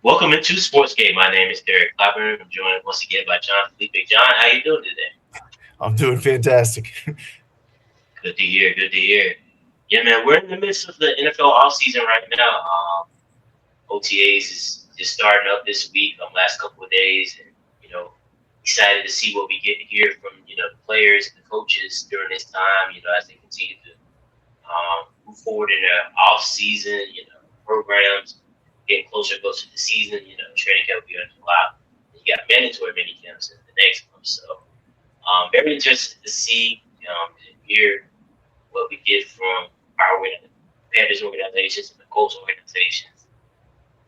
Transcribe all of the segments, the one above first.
Welcome into Sports Game. My name is Derek Clapper. I'm joined once again by John Felipe. John, how you doing today? I'm doing fantastic. Good to hear. Good to hear. Yeah, man, we're in the midst of the NFL offseason right now. OTAs is just starting up this week, last couple of days, and excited to see what we get to hear from the players and the coaches during this time. As they continue to move forward in their off season. Programs getting closer and closer to the season. Training camp will be in July. You got mandatory mini camps in the next month. So very interested to see and hear what we get from our Panthers organizations and the Colts organizations,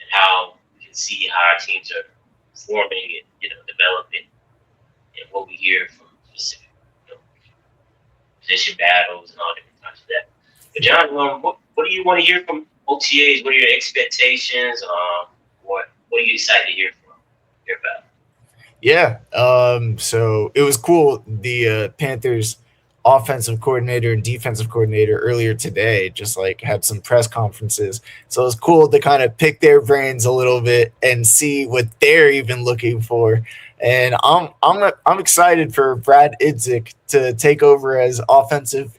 and how we can see how our teams are forming and developing, and what we hear from specific you know, position battles and all different types of that. But John, what do you want to hear from OTAs? What are your expectations? What are you excited to hear about? Yeah. So it was cool. The Panthers offensive coordinator and defensive coordinator earlier today just like had some press conferences. So it was cool to kind of pick their brains a little bit and see what they're even looking for. And I'm excited for Brad Idzik to take over as offensive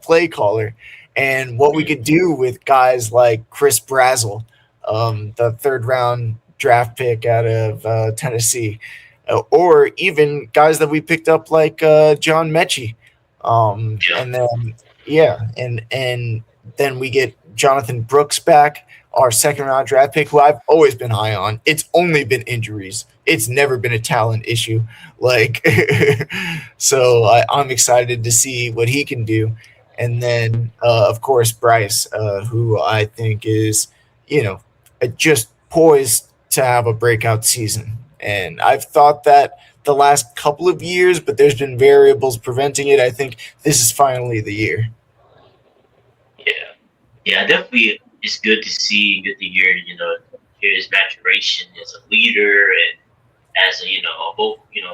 play caller and what we could do with guys like Chris Brazzell, the third round draft pick out of Tennessee, or even guys that we picked up like John Mechie. Yeah. And then and then we get Jonathan Brooks back, our second round draft pick, who I've always been high on. It's only been injuries. It's never been a talent issue. Like, so I'm excited to see what he can do. And then, of course, Bryce, who I think is, just poised to have a breakout season. And I've thought that the last couple of years, but there's been variables preventing it. I think this is finally the year. Yeah, yeah, definitely. It's good to see, good to hear. Hear his maturation as a leader and as a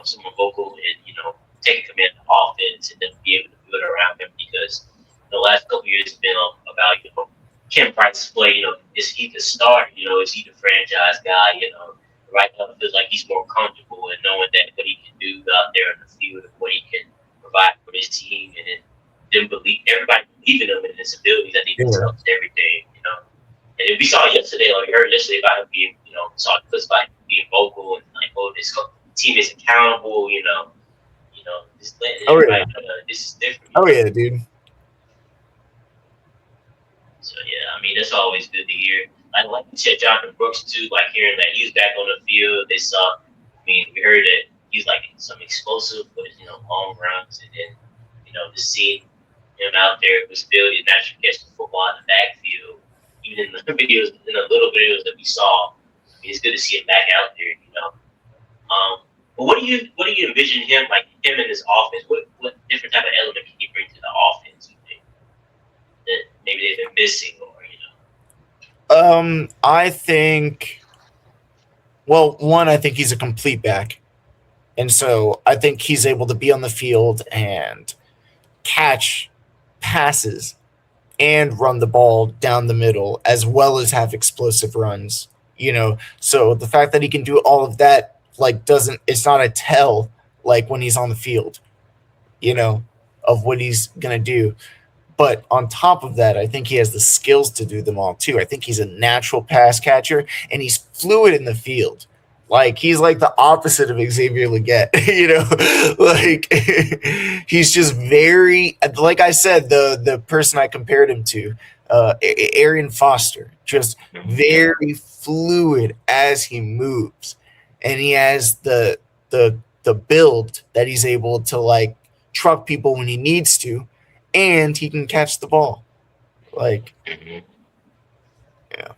someone vocal and taking command of the offense and then be able to build around him because the last couple of years has been about can Price play? Is he the starter? Is he the franchise guy? Right now it feels like he's more comfortable in knowing that what he can do out there in the field and what he can provide for his team, and then everybody believing him and his abilities. I think this Yeah. helps everything. And we saw yesterday, like we heard yesterday about him being, saw clips about him being vocal and like, oh, this team is accountable. Just letting Oh everybody yeah. know that this is different. Oh yeah, dude. So yeah, I mean that's always good to hear. Like you said, Jonathan Brooks too. Like hearing that he was back on the field. They saw. I mean, we heard that he's like some explosive, but long runs, and then just seeing him out there with his ability to naturally catch the football in the backfield. Even in the videos, in the little videos that we saw, I mean, it's good to see him back out there. But what do you envision him like him in his offense? What different type of element can he bring to the offense? You think that maybe they've been missing, or. I think. Well, one, I think he's a complete back, and so I think he's able to be on the field and catch passes and run the ball down the middle as well as have explosive runs. So the fact that he can do all of that like doesn't it's not a tell like when he's on the field, you know, of what he's gonna do. But on top of that, I think he has the skills to do them all too. I think he's a natural pass catcher and he's fluid in the field. Like he's like the opposite of Xavier Leggett, like he's just very, like I said, the person I compared him to, Arian Foster, just Yeah. very fluid as he moves, and he has the build that he's able to like truck people when he needs to, and he can catch the ball. Like, Mm-hmm. yeah,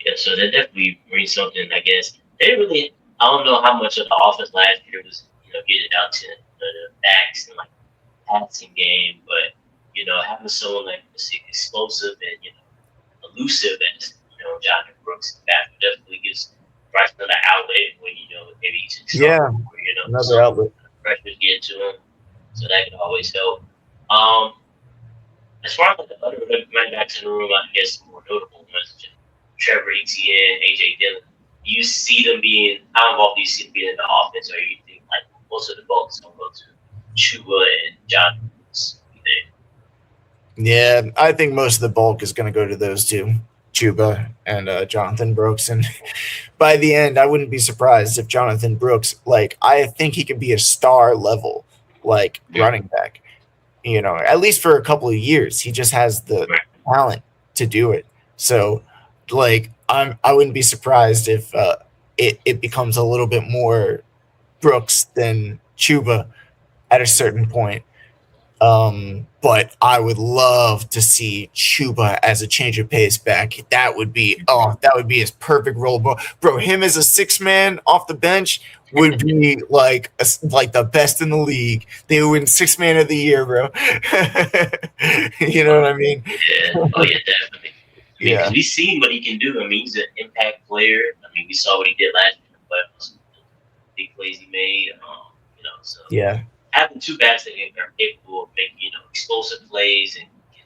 Yeah, so that definitely brings something. I guess they really. I don't know how much of the offense last year was getting out to the backs and like passing game, but having someone like explosive and elusive as Jonathan Brooks, that definitely gives Bryce another outlet when maybe he's in yeah, trouble or another some outlet. pressures get to him, so that can always help. Um, as far as like the other running backs in the room, I guess the more notable ones, Trevor Etienne, AJ Dillon. you see them being how involved do you see them being in the offense, or you think like most of the bulk is gonna go to Chuba and John? Yeah, I think most of the bulk is going to go to those two, Chuba and Jonathan Brooks. And by the end, I wouldn't be surprised if Jonathan Brooks, like, I think he could be a star level, like, running back, at least for a couple of years. He just has the Right. talent to do it. So, like, I wouldn't be surprised if it becomes a little bit more Brooks than Chuba at a certain point. But I would love to see Chuba as a change of pace back. That would be his perfect role, bro. Him as a 6 man off the bench would be like the best in the league. They would win 6 man of the year, bro. You know what I mean? Yeah. Oh yeah, definitely. I mean, because Yeah, we seen what he can do. I mean, he's an impact player. I mean, we saw what he did last year in the playoffs, big plays he made. So yeah, having two backs that are capable of making explosive plays and can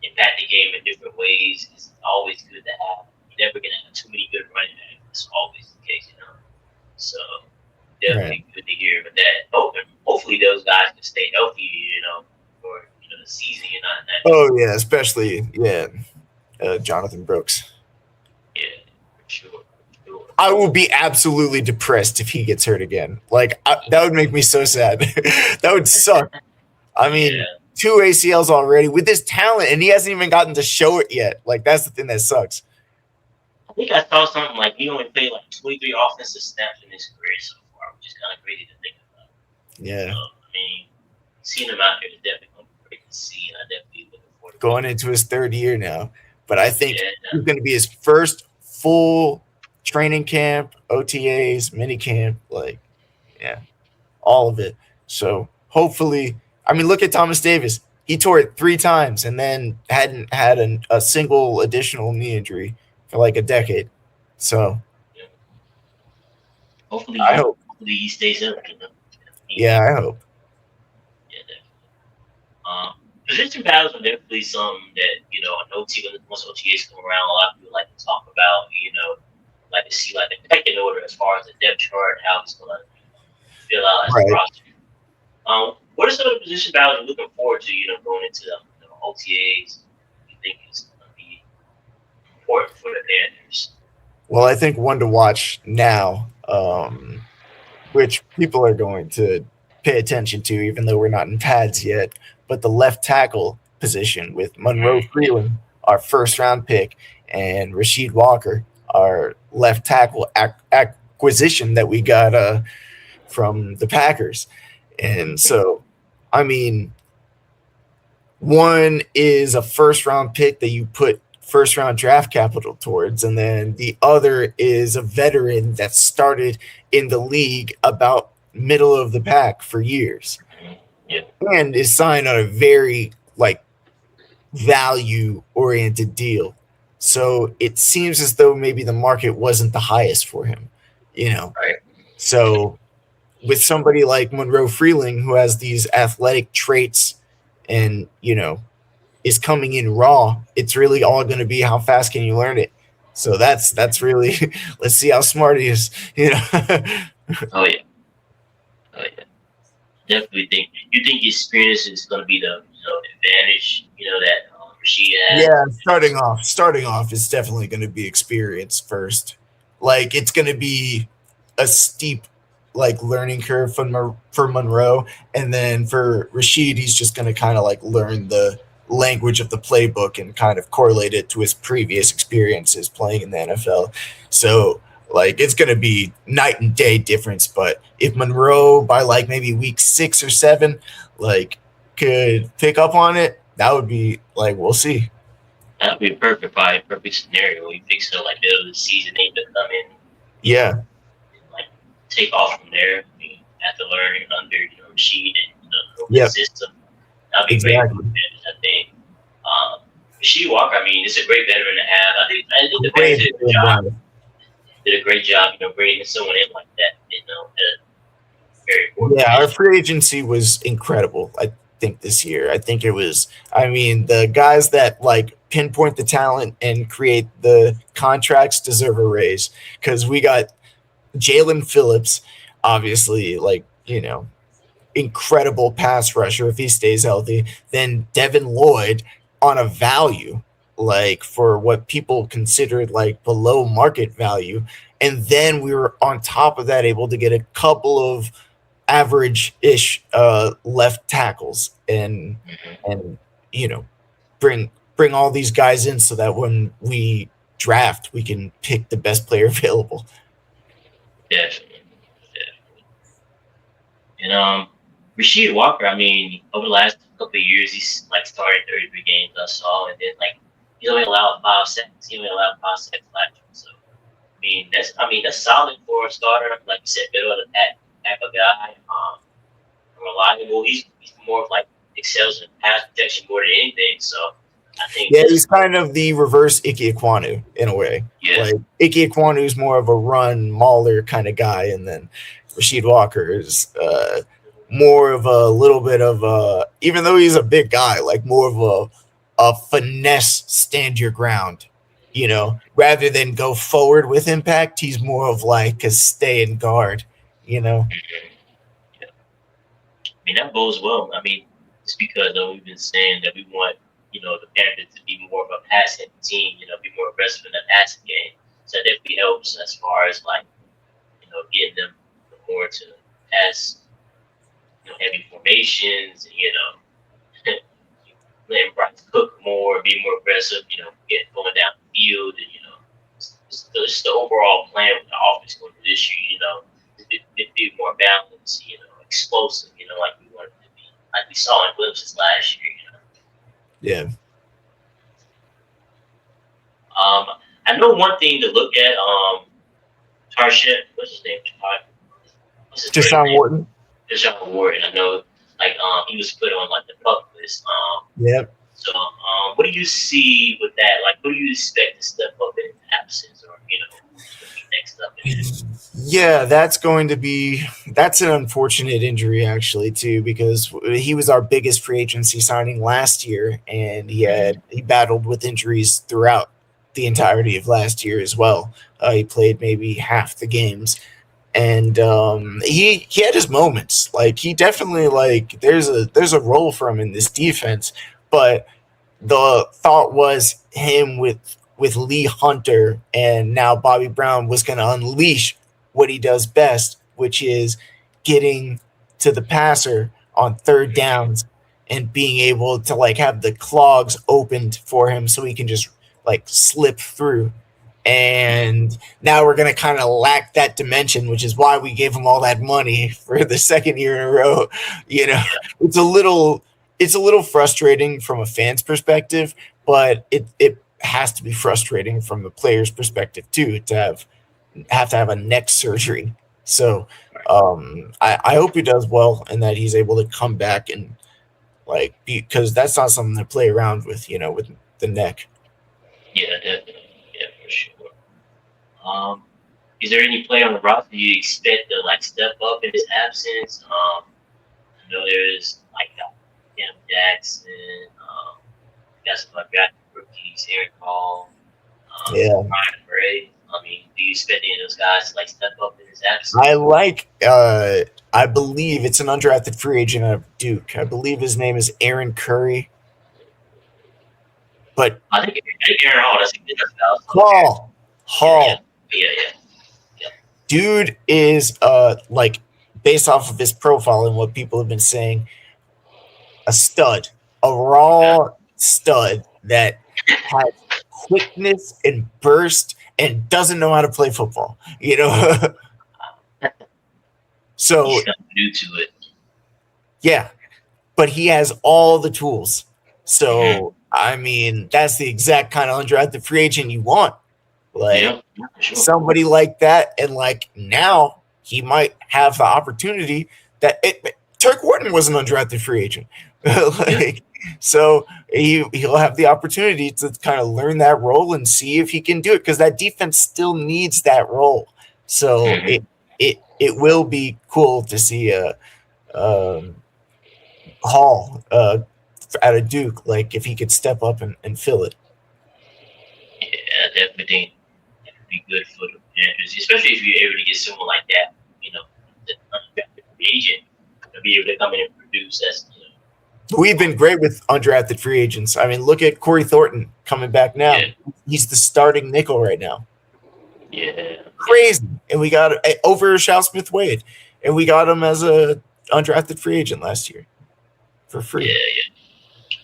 impact the game in different ways is always good to have. You're never gonna have too many good running backs. That's always the case. So right. definitely good to hear. But that hopefully those guys can stay healthy. For the season. You're not that. Oh yeah, especially Jonathan Brooks. Yeah, for sure. For sure. I will be absolutely depressed if he gets hurt again. Like that would make me so sad. That would suck. I mean, Yeah. two ACLs already with this talent, and he hasn't even gotten to show it yet. Like that's the thing that sucks. I think I saw something like he only played like 23 offensive snaps in his career so far, which is kind of crazy to think about. So, Yeah, I mean, seeing him out there is definitely going to be great to see, and I definitely looking forward to going watching. into his third year now, but I think Yeah, it's going to be his first full training camp, OTAs, mini camp, like yeah, all of it. So hopefully, I mean, look at Thomas Davis. He tore it 3 times and then hadn't had a single additional knee injury for like a decade. So yeah. I hope. Hopefully he stays healthy. Yeah, I hope. Yeah, definitely. Position battles are definitely something that an OT once OTAs come around, a lot of people like to talk about. Like to see like the pecking order as far as the depth chart and how it's going to fill out as a Right. roster. What are some of the position battles you're looking forward to? Going into the OTAs, you think is going to be important for the Panthers? Well, I think one to watch now, which people are going to pay attention to, even though we're not in pads yet, but the left tackle position with Monroe Yeah, Freeland, our first round pick, and Rasheed Walker, our left tackle acquisition that we got from the Packers. And so, I mean, one is a first round pick that you put first round draft capital towards, and then the other is a veteran that started in the league about middle of the pack for years yeah, and is signed on a very like value oriented deal. So it seems as though maybe the market wasn't the highest for him, you know. right. So with somebody like Monroe Freeling who has these athletic traits and is coming in raw, it's really all going to be how fast can you learn it. So that's really let's see how smart he is. Oh yeah, oh yeah. Definitely think you think experience is going to be the advantage that Rashid has. Yeah, starting off is definitely going to be experience first. Like it's going to be a steep like learning curve for Monroe, and then for Rashid, he's just going to kind of like learn the language of the playbook and kind of correlate it to his previous experiences playing in the NFL. So like it's going to be night and day difference. But if Monroe by like maybe week 6 or 7, like could pick up on it, that would be like we'll see. That'd be probably a perfect scenario. We fix it like middle of the season, they to come in, Yeah, and like take off from there. I mean, after learning under Rashid and the yep, system, that'd be great for exactly. him. I think. Rashid Walker, I mean, it's a great veteran to have. I think the Bears Great. did a good job. Did a great job, bringing someone in like that. Very important Yeah, our position. free agency was incredible. I think this year. I think it was. I mean, the guys that like pinpoint the talent and create the contracts deserve a raise because we got Jalen Phillips, obviously, like, incredible pass rusher if he stays healthy. Then Devin Lloyd on a value, like for what people considered like below market value. And then we were on top of that able to get a couple of average ish left tackles and bring all these guys in so that when we draft we can pick the best player available. Definitely, definitely. And Rasheed Walker, I mean, over the last couple of years, he's like started 33 games I saw, and then like he's only allowed 5 sacks. He only allowed 5 sacks last year. So that's solid for a starter. Like you said, middle of the pack type of guy. Reliable. He's more of like excels in pass protection more than anything. So I think Yeah, that's he's kind of the reverse Ike Ekwonu in a way. yeah, Like Ike Ekwonu is more of a run mauler kind of guy, and then Rasheed Walker is more of a little bit of a, even though he's a big guy, like more of a finesse stand your ground. Rather than go forward with impact, he's more of like a stay and guard. You know, yeah. I mean that bodes well. I mean, just because we've been saying that we want the Panthers to be more of a passing team, be more aggressive in the passing game. So that definitely helps as far as like getting them more to pass heavy formations, and, letting Bryce cook more, be more aggressive, get going down the field, and just the overall plan with the offense going to this year, be more balanced, explosive, like we wanted to be, like we saw in glimpses last year. yeah. I know one thing to look at. Tarshet, what's his name? What's his first Deshaun name? Wharton. Deshaun Ward. I know, like, he was put on like the pup list. Yep. So, what do you see with that? Like, who do you expect to step up in absence, or who's going to be next up in it? Yeah, that's an unfortunate injury actually too because he was our biggest free agency signing last year and he battled with injuries throughout the entirety of last year as well. He played maybe half the games and he had his moments. Like he definitely like there's a role for him in this defense, but the thought was him with Lee Hunter and now Bobby Brown was going to unleash what he does best, which is getting to the passer on third downs and being able to like have the clogs opened for him so he can just like slip through. And now we're going to kind of lack that dimension, which is why we gave him all that money for the second year in a row. You know, it's a little frustrating from a fan's perspective, but it has to be frustrating from the player's perspective too to have to have a neck surgery. So I hope he does well and that he's able to come back and like because that's not something to play around with, with the neck. Yeah, definitely. Yeah, for sure. Um, is there any player on the roster you expect to like step up in his absence? I know there's like Cam Jackson, got some undrafted rookies, Aaron Paul, Yeah, Ryan Bray. I mean, do you expect any of those guys to like step up in his I absence? like. I believe it's an undrafted free agent out of Duke. I believe his name is Aaron Curry. But I think Aaron Hall. That's a good enough. Hall, Yeah, yeah, Hall, yeah. dude is like based off of his profile and what people have been saying, a stud, a raw stud that has quickness and burst and doesn't know how to play football. He's So kind of new to it. yeah, but he has all the tools. Mm-hmm. So I mean, that's the exact kind of undrafted free agent you want. Like Yeah, for sure. somebody like that, and like now he might have the opportunity that Turk Wharton was an undrafted free agent. Yeah. Like so he'll have the opportunity to kind of learn that role and see if he can do it because that defense still needs that role. So Mm-hmm. it will be cool to see a um, Hall out of Duke, like if he could step up and fill it. I definitely think that could be good for the Panthers, especially if you're able to get someone like that, you know, the undrafted free agent to be able to come in and produce as, We've been great with undrafted free agents. I mean, look at Corey Thornton coming back now. yeah, He's the starting nickel right now. yeah, yeah, Crazy. And we got over Shao Smith Wade. And we got him as a undrafted free agent last year for free. yeah.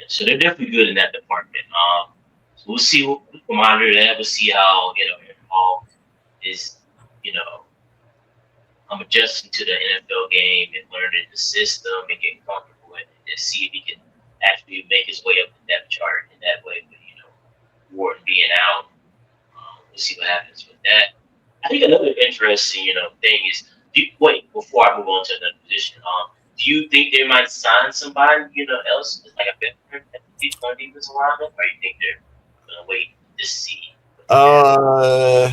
So they're definitely good in that department. So we'll see. We'll monitor that. We'll see how Paul is, you know, adjusting to the NFL game and learning the system and getting comfortable with it, and see if he can actually make his way up the depth chart in that way. With Wharton being out, we'll see what happens with that. I think another interesting thing is, wait, before I move on to another position, do you think they might sign somebody else like a veteran at the defensive alignment, or you think they're gonna wait to see what Uh,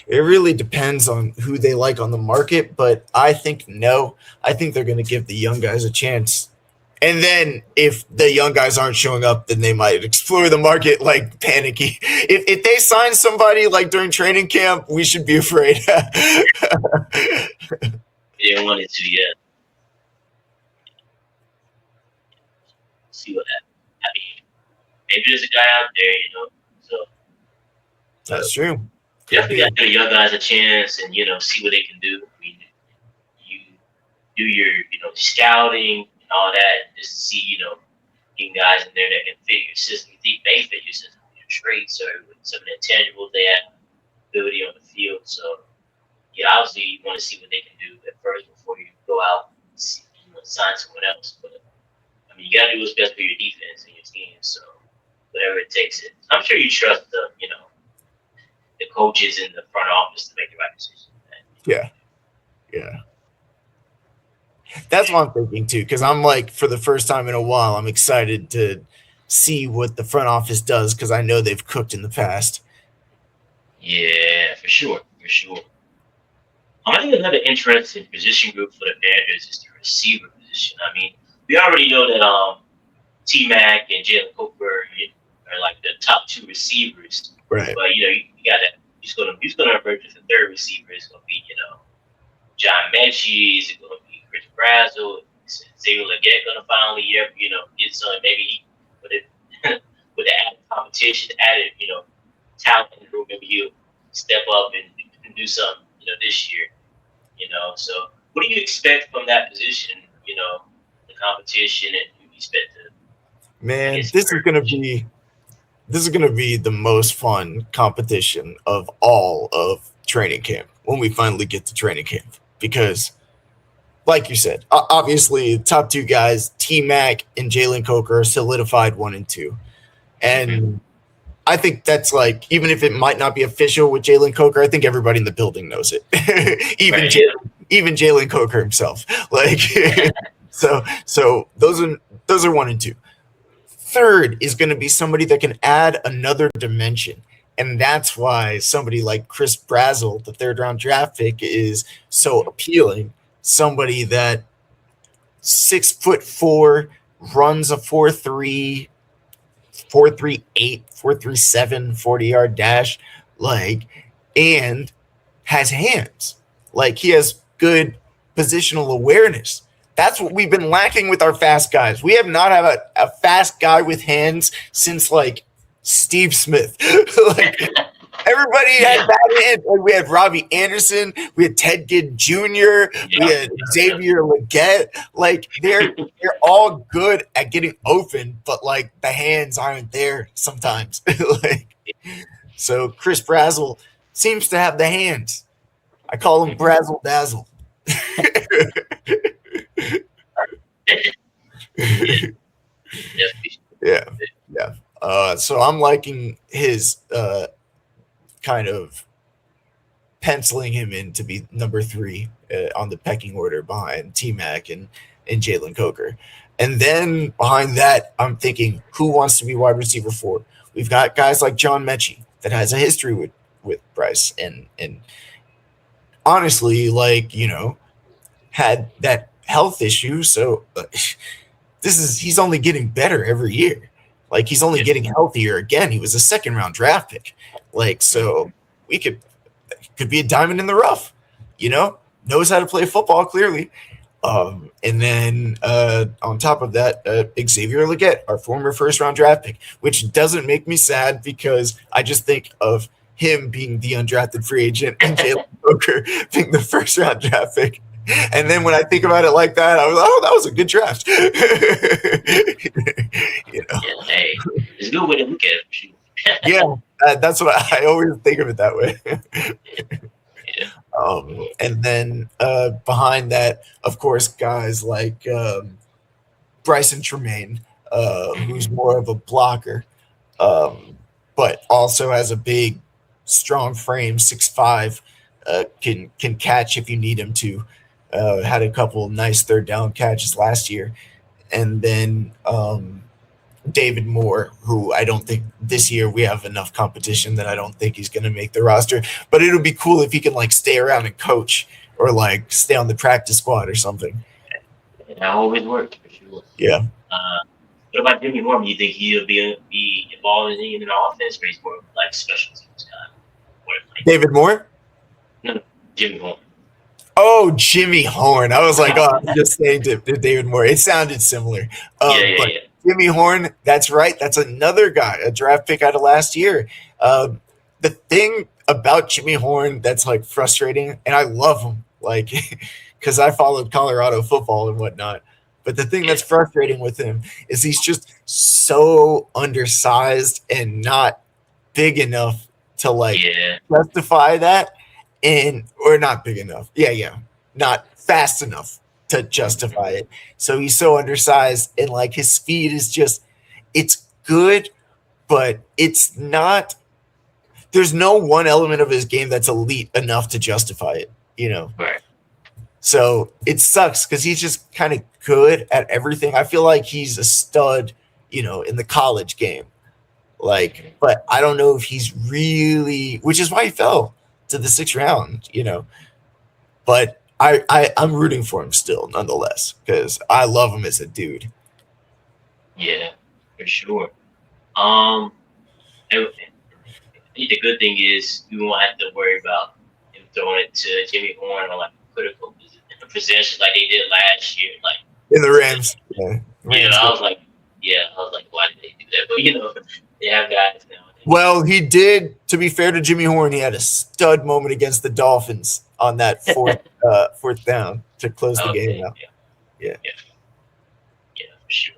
it really depends on who they like on the market, but I think no. I think they're going to give the young guys a chance. And then if the young guys aren't showing up, then they might explore the market like panicky. If they sign somebody like during training camp, we should be afraid. they wanted to yet. See what happens. I mean, maybe there's a guy out there, So That's true. definitely got to give the young guys a chance and see what they can do. I mean, you do your scouting and all that just to see getting guys in there that can fit your system. You think may fit your system, your traits or some of the intangibles they have, ability on the field. So yeah, obviously you want to see what they can do at first before you go out and see, sign someone else. But I mean, you got to do what's best for your defense and your team. So whatever it takes, I'm sure you trust the coaches in the front office to make the right decision. Yeah. Yeah. That's what I'm thinking too, because I'm like, for the first time in a while, I'm excited to see what the front office does because I know they've cooked in the past. Yeah, for sure, for sure. I think another interesting position group for the Panthers is the receiver position. I mean, we already know that T Mac and Jalen Cooper are like the top two receivers. Right. But you got to he's gonna emerge as the third receiver. It's gonna be John Mechie. Is it gonna be Chris Brazzell? Is Xavier Legette gonna finally get some maybe with it with the added competition, added talent in the room, maybe he'll step up and do something this year. So what do you expect from that position? The competition, and who you expect to. Man, this is gonna be the most fun competition of all of training camp when we finally get to training camp. Because, like you said, obviously top two guys, T Mac and Jalen Coker, are solidified 1 and 2. And I think that's like, even if it might not be official with Jalen Coker, I think everybody in the building knows it. even Jalen Coker himself. Like so those are 1 and 2. Third is going to be somebody that can add another dimension. And that's why somebody like Chris Brazzell, the third round draft pick, is so appealing. Somebody that 6'4", runs a 4.3, 4.38, 4.37, 40-yard dash, and has hands. Like, he has good positional awareness. That's what we've been lacking with our fast guys. We have not had a fast guy with hands since Steve Smith. Everybody had bad hands. We had Robbie Anderson. We had Ted Ginn Jr. We had Xavier Legette. They're all good at getting open, but the hands aren't there sometimes. So Chris Brazzell seems to have the hands. I call him Brazzle Dazzle. Yeah. So I'm liking his kind of penciling him in to be number 3 on the pecking order behind T-Mac and Jalen Coker. And then behind that, I'm thinking, who wants to be wide receiver 4? We've got guys like John Mechie that has a history with Bryce and honestly, had that health issue. So he's only getting better every year. Like he's only Yeah. getting healthier again. He was a second round draft pick. Like so we could be a diamond in the rough, you know? Knows how to play football clearly. And then on top of that, Xavier Leggett, our former first round draft pick, which doesn't make me sad because I just think of him being the undrafted free agent and Jalen Coker being the first round draft pick. And then when I think about it like that, I was like, oh, that was a good draft. You know? Yeah, hey, it's a good way to look at it for sure. Yeah, that's what I always think of it that way. Yeah. And then behind that, of course, guys like Bryson Tremaine, who's more of a blocker, um, but also has a big, strong frame, 6'5", can catch if you need him to. Had a couple nice third down catches last year, and then David Moore, who I don't think this year we have enough competition that I don't think he's going to make the roster. But it would be cool if he can like stay around and coach or like stay on the practice squad or something. That always works for sure. Yeah. What about Jimmy Horn? Do you think he'll be involved in the offense, or he's more like special teams guy? Or like David Moore? no, Jimmy Horn. Oh, Jimmy Horn. I was like, oh, I'm just saying to David Moore. It sounded similar. But Yeah. Jimmy Horn, that's right. That's another guy, a draft pick out of last year. The thing about Jimmy Horn that's like frustrating, and I love him, like, because I followed Colorado football and whatnot. But the thing that's frustrating with him is he's just so undersized and not big enough to like justify that, and or not big enough. Yeah, not fast enough to justify it. So he's so undersized, and like his speed is just it's good, but it's not. There's no one element of his game that's elite enough to justify it. You know. Right. So it sucks because he's just kind of good at everything. I feel like he's a stud, in the college game. Like, but I don't know if he's really, which is why he fell to the 6th round. But I'm rooting for him still, nonetheless, because I love him as a dude. Yeah, for sure. Um, and the good thing is we won't have to worry about him throwing it to Jimmy Horn or like critical possessions like they did last year. Like In the Rams. Yeah. I was like, why did they do that? But they have guys now. Well, he did. To be fair to Jimmy Horn, he had a stud moment against the Dolphins on that fourth down to close the game out. Yeah, for sure.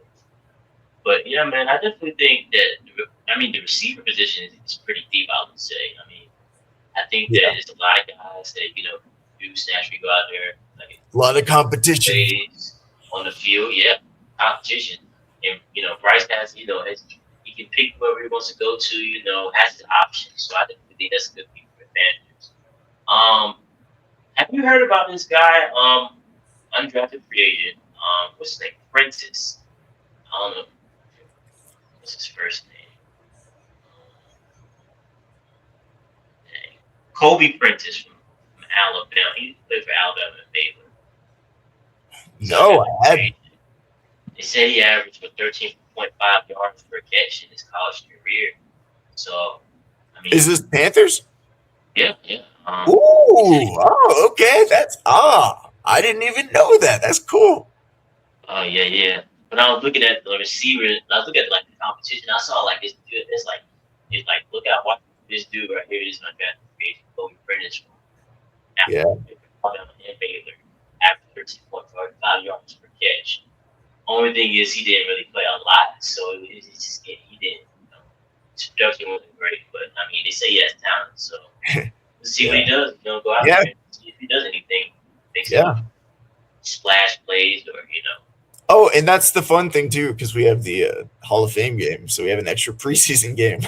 But yeah, man, I definitely think that the receiver position is pretty deep. I would say. I think that there's a lot of guys that do naturally go out there. Like, a lot of competition on the field. Yeah, competition. And Bryce has he can pick whoever he wants to go to. Has his options. So I definitely think that's a good thing for advantage. Have you heard about this guy? Undrafted free agent. What's his name? Prentice. I don't know. What's his first name? Kobe Prentice from Alabama. He played for Alabama and Baylor. No, I haven't. They say he averaged for 13.5 yards per catch in his college career. So, is this Panthers? Yeah. Okay. That's I didn't even know that. That's cool. Yeah. When I was looking at the receivers, I was looking at like the competition. I saw like this dude. It's like look out, watch this dude right here. This undrafted free agent, Kobe Prentice from Alabama and Baylor, averaged 13.5 yards per catch. Only thing is he didn't really play a lot, so he didn't. His production wasn't great, but they say he has talent, so we'll see what he does. Go out there and see if he does anything. Make some splash plays or. Oh, and that's the fun thing too, because we have the Hall of Fame game, so we have an extra preseason game.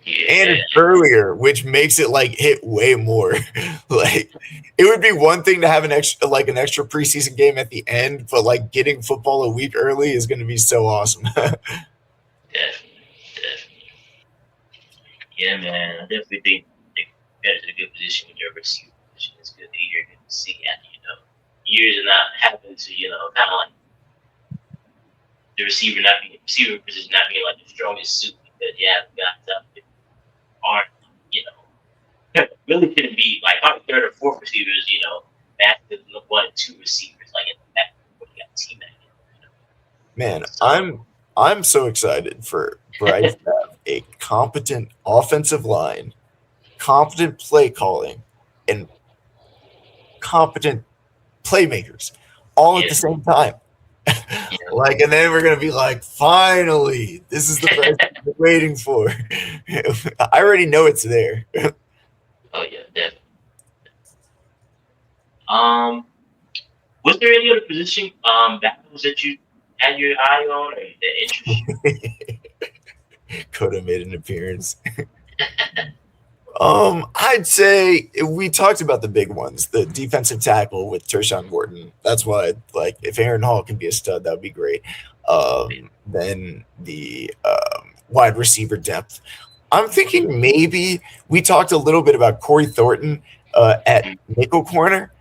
And it's earlier, which makes it like hit way more. Like it would be one thing to have an extra preseason game at the end, but like getting football a week early is going to be so awesome. Definitely. Yeah, man. I definitely think that is a good position with your receiver position. It's good to hear, good to see after years of not having to kind of like the receiver position not being like the strongest suit because you have guys out there who aren't, you know, really couldn't be like probably third or fourth receivers, massive one and two receivers like in the back when you got T Mac. Man, So I'm so excited for Bryce to have a competent offensive line, competent play calling, and competent playmakers all at yeah, the same time. yeah. Like, and then we're gonna be like, finally, this is the price we've been waiting for. I already know it's there. Oh yeah, definitely. Um, was there any other position battles that you had your eye on or that interest you? Coda made an appearance. I'd say we talked about the big ones, the defensive tackle with Tershawn Wharton. That's why, like, if Aaron Hall can be a stud, that would be great. Then the wide receiver depth. I'm thinking maybe we talked a little bit about Corey Thornton at nickel corner.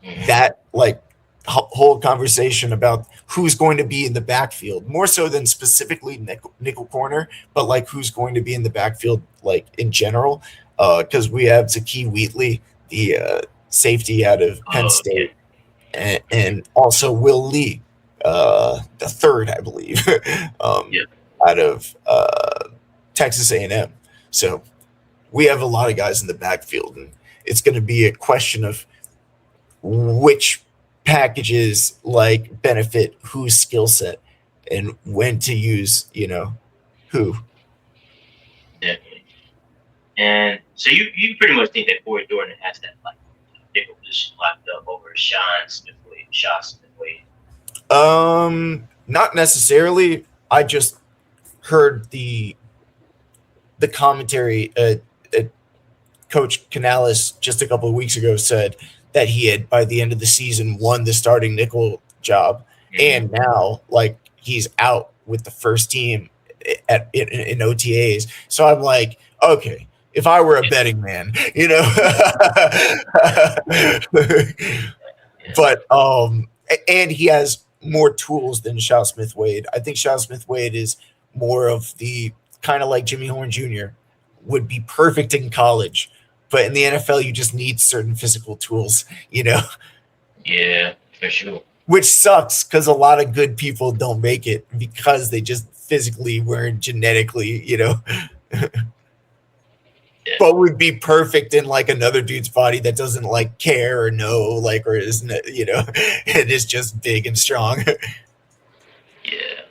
Mm-hmm. That like whole conversation about who's going to be in the backfield, more so than specifically nickel corner, but like who's going to be in the backfield, like in general. Because we have Zakeem Wheatley, the safety out of Penn Oh, State, okay. and also Will Lee, the third, I believe, Yeah. out of Texas A&M. So we have a lot of guys in the backfield, and it's going to be a question of which packages like benefit whose skill set and when to use, who. Definitely. And so you pretty much think that Corey Thornton has that like nickel position locked up over Sean Smith Wade. Not necessarily. I just heard the commentary. Coach Canales just a couple of weeks ago said that he had by the end of the season won the starting nickel job, Mm-hmm. and now like he's out with the first team in OTAs. So I'm like, okay, if I were a Yeah. betting man, Yeah. Yeah. but and he has more tools than Shao Smith Wade. I think Shao Smith Wade is more of the kind of like Jimmy Horn Jr. would be perfect in college, but in the NFL you just need certain physical tools, Yeah, for sure. which sucks because a lot of good people don't make it because they just physically weren't genetically, Yeah. but would be perfect in like another dude's body that doesn't like care or know, like, or isn't it, and is just big and strong. Yeah.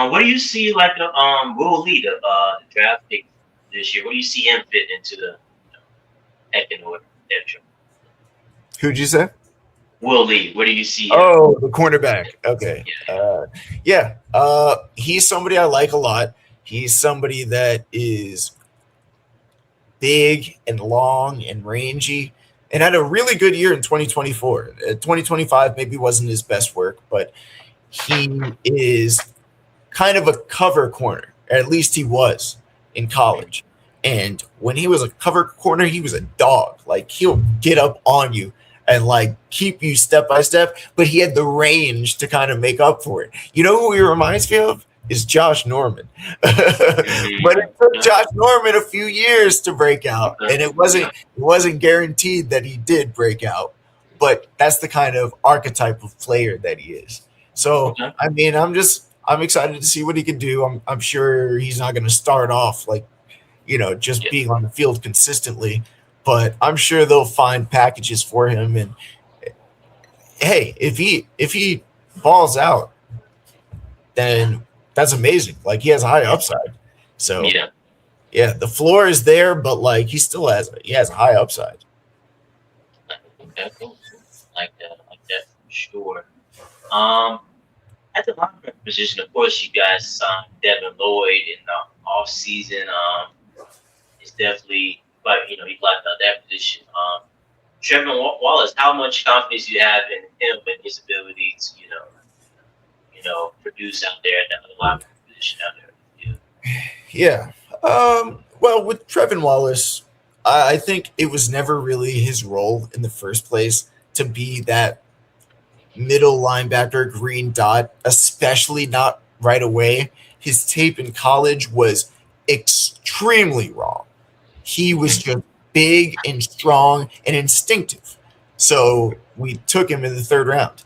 What do you see like the Will Lee, the draft pick this year? What do you see him fit into the pecking order? Who'd you say? Will Lee, where do you see him? Oh, the cornerback. Okay. Yeah. Yeah. He's somebody I like a lot. He's somebody that is big and long and rangy and had a really good year in 2024. 2025 maybe wasn't his best work, but he is kind of a cover corner. At least he was in college. And when he was a cover corner, he was a dog. Like he'll get up on you and like keep you step by step, but he had the range to kind of make up for it. You know who he reminds me of? Is Josh Norman. But it took Okay. Josh Norman a few years to break out, Okay. and it wasn't guaranteed that he did break out. But that's the kind of archetype of player that he is. So Okay. I mean, I'm excited to see what he can do. I'm sure he's not going to start off like just Yeah. being on the field consistently, but I'm sure they'll find packages for him. And hey, if he balls out, then that's amazing. Like he has a high upside. So Yeah. yeah, the floor is there, but like he has a high upside. Okay. Cool. Like that for sure. Um, at the linebacker position, of course, you guys signed Devin Lloyd in the off season. It's definitely, but he locked out that position. Trevor Wallace, how much confidence you have in him and his ability to, produce out there at the linebacker position out there? Yeah. Well, with Trevin Wallace, I think it was never really his role in the first place to be that middle linebacker green dot, especially not right away. His tape in college was extremely raw. He was Mhm. just big and strong and instinctive. So we took him in the third round.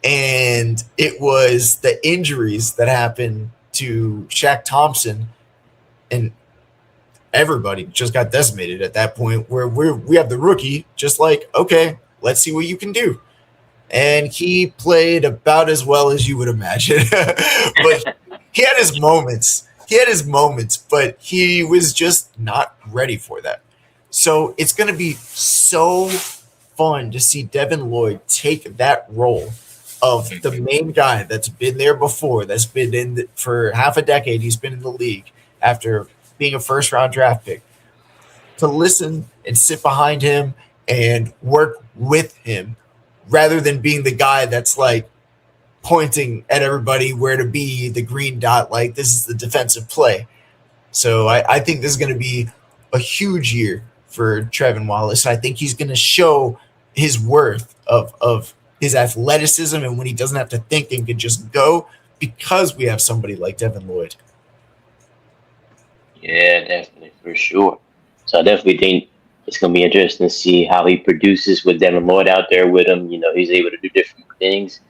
And it was the injuries that happened to Shaq Thompson, and everybody just got decimated at that point where we have the rookie just like, okay, let's see what you can do. And he played about as well as you would imagine. But he had his moments. He had his moments, but he was just not ready for that. So it's going to be so fun to see Devin Lloyd take that role of the Mhm. main guy that's been there before, that's been for half a decade. He's been in the league after being a first round draft pick, to listen and sit behind him and work with him rather than being the guy that's like pointing at everybody where to be the green dot, like this is the defensive play. So I think this is going to be a huge year for Trevin Wallace. I think he's going to show his worth of his athleticism and when he doesn't have to think and can just go because we have somebody like Devin Lloyd. Yeah, definitely for sure. So I definitely think it's gonna be interesting to see how he produces with Devin Lloyd out there with him. He's able to do different things.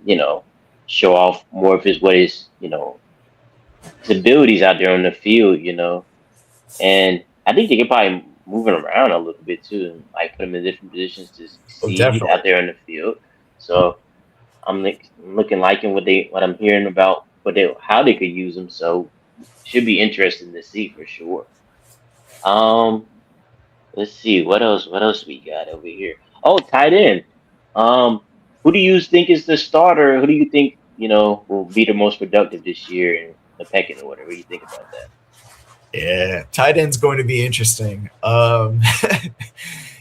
You know, show off more of his abilities out there on the field. And I think they could probably move him around a little bit too, and like put him in different positions to Oh, succeed definitely. out there on the field. So looking liking what I'm hearing about how they could use him. So should be interesting to see for sure. Um, let's see what else. What else we got over here? Oh, tight end. Um, who do you think is the starter? Who do you think will be the most productive this year in the pecking order? What do you think about that? Yeah, tight end's going to be interesting.